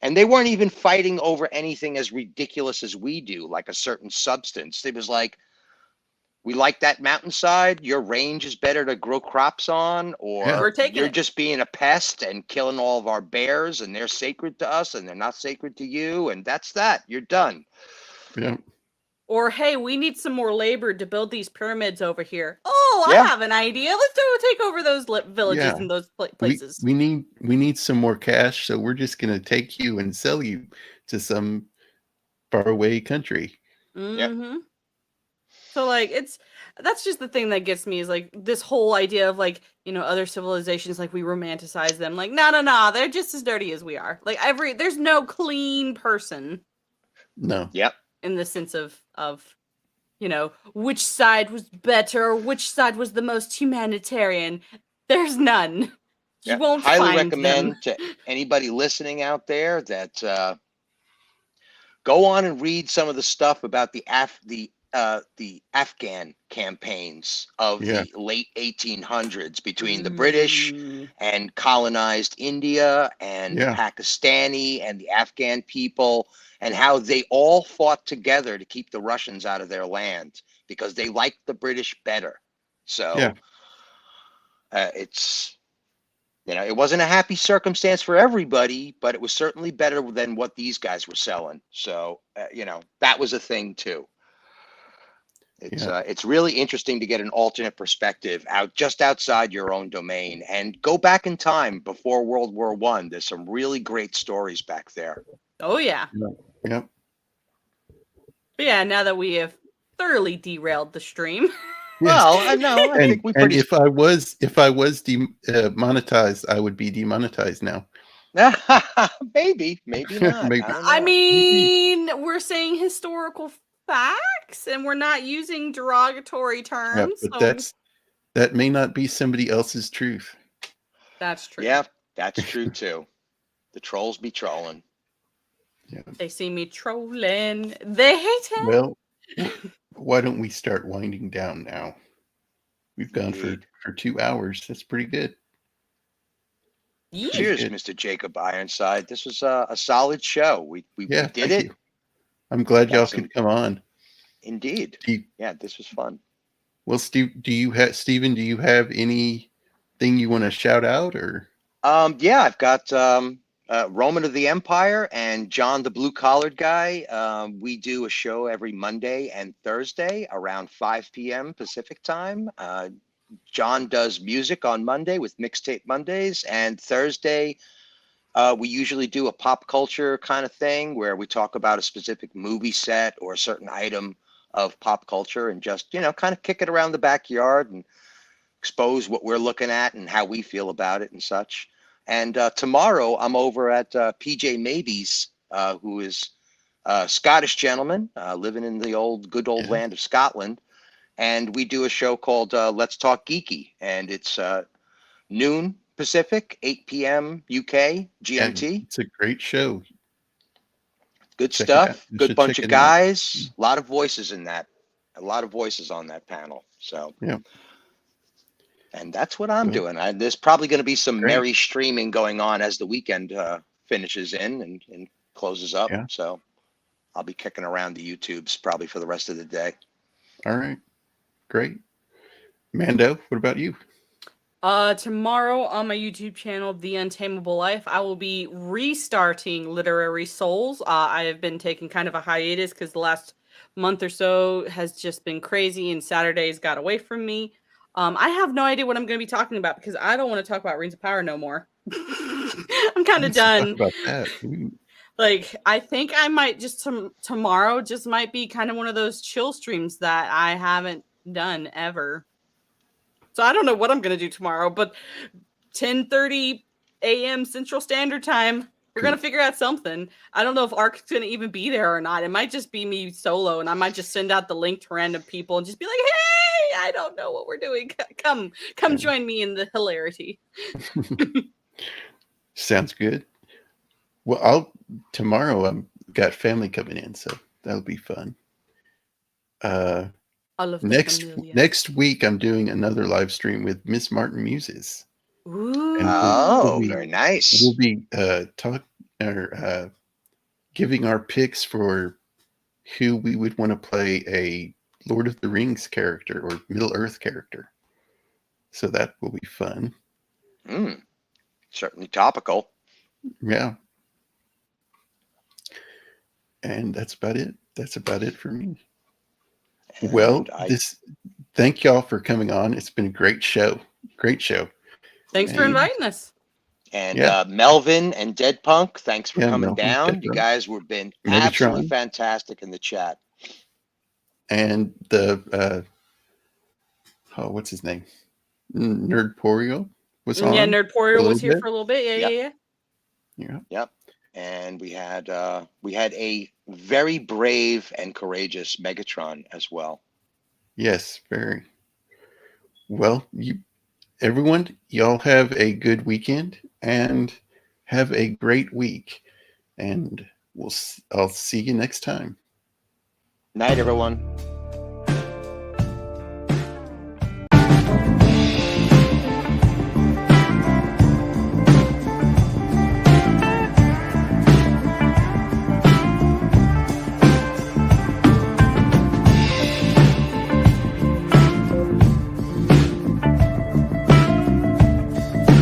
And they weren't even fighting over anything as ridiculous as we do, like a certain substance. It was like, we like that mountainside, your range is better to grow crops on, or you're just being a pest and killing all of our bears, and they're sacred to us and they're not sacred to you. And that's that. You're done. Yeah. Or, hey, we need some more labor to build these pyramids over here. Oh, I have an idea. Let's take over those villages and those places. We need some more cash, so we're just going to take you and sell you to some faraway country. Mm-hmm. So, like, that's just the thing that gets me is, like, this whole idea of, like, other civilizations, like, we romanticize them. Like, no, they're just as dirty as we are. Like, there's no clean person. No. Yep. In the sense of which side was better, which side was the most humanitarian. There's none. You won't highly find recommend them. to anybody listening out there that go on and read some of the stuff about the Afghan campaigns of the late 1800s between the British and colonized India and Pakistani and the Afghan people, and how they all fought together to keep the Russians out of their land because they liked the British better. So it's, it wasn't a happy circumstance for everybody, but it was certainly better than what these guys were selling. So, that was a thing too. It's really interesting to get an alternate perspective just outside your own domain and go back in time before World War I. There's some really great stories back there. Oh yeah. Yep. But yeah, now that we have thoroughly derailed the stream. Well, I think we and if I was monetized, I would be demonetized now. maybe not. Maybe. I mean, we're saying historical facts and we're not using derogatory terms. Yeah, but that may not be somebody else's truth. That's true. Yeah, that's true too. The trolls be trolling. Yeah. They see me trolling. They hate it. Well, why don't we start winding down now? We've gone for 2 hours. That's pretty good. Yeah. Cheers, Mr. Jacob Ironside. This was a solid show. We did it. You. I'm glad y'all could come on. Indeed. This was fun. Well, Steven, do you have anything you want to shout out or? I've got Roman of the Empire and John the Blue Collared Guy. We do a show every Monday and Thursday around 5 p.m. Pacific time. John does music on Monday with Mixtape Mondays, and Thursday we usually do a pop culture kind of thing where we talk about a specific movie set or a certain item of pop culture and just, kind of kick it around the backyard and expose what we're looking at and how we feel about it and such. And tomorrow I'm over at PJ Maybe's, who is a Scottish gentleman living in the good old land of Scotland. And we do a show called Let's Talk Geeky. And it's noon Pacific, 8 p.m. UK, GMT. It's a great show. Good Check stuff. You Good should bunch check of it out. guys. A lot of voices in that. A lot of voices on that panel. So Yeah. And that's what I'm Cool. doing. There's probably going to be some Great. merry streaming going on as the weekend finishes in and closes up. Yeah. So I'll be kicking around the YouTubes probably for the rest of the day. All right. Great. Mando, what about you? Tomorrow on my YouTube channel, The Untamable Life, I will be restarting Literary Souls. I have been taking kind of a hiatus because the last month or so has just been crazy and Saturdays got away from me. I have no idea what I'm going to be talking about because I don't want to talk about Rings of Power no more. I'm kind of Let's talk done. about that. Ooh. Like, I think I might just tomorrow just might be kind of one of those chill streams that I haven't done ever. So I don't know what I'm going to do tomorrow, but 10:30 a.m. Central Standard Time, we're going to figure out something. I don't know if Ark's going to even be there or not. It might just be me solo, and I might just send out the link to random people and just be like, hey, I don't know what we're doing. Come join me in the hilarity. Sounds good. Well, tomorrow I've got family coming in, so that'll be fun. I love the familiar. Next week I'm doing another live stream with Miss Martin Muses. Ooh. And Very nice. We'll be giving our picks for who we would want to play a Lord of the Rings character or Middle Earth character. So that will be fun. Certainly topical. Yeah. And that's about it. That's about it for me. And Well, thank y'all for coming on. It's been a great show. Great show. Thanks for inviting us. And Melvin and Dead Punk, thanks for coming Melvin, down. Dead You Punk. guys were been Megatron. absolutely fantastic in the chat. And the what's his name? Nerdporio was on. Yeah, Nerdporio was here bit. for a little bit. Yeah. Yep. And we had a very brave and courageous Megatron as well. Yes, very. Well, everyone, y'all have a good weekend and have a great week. And I'll see you next time. Night, everyone.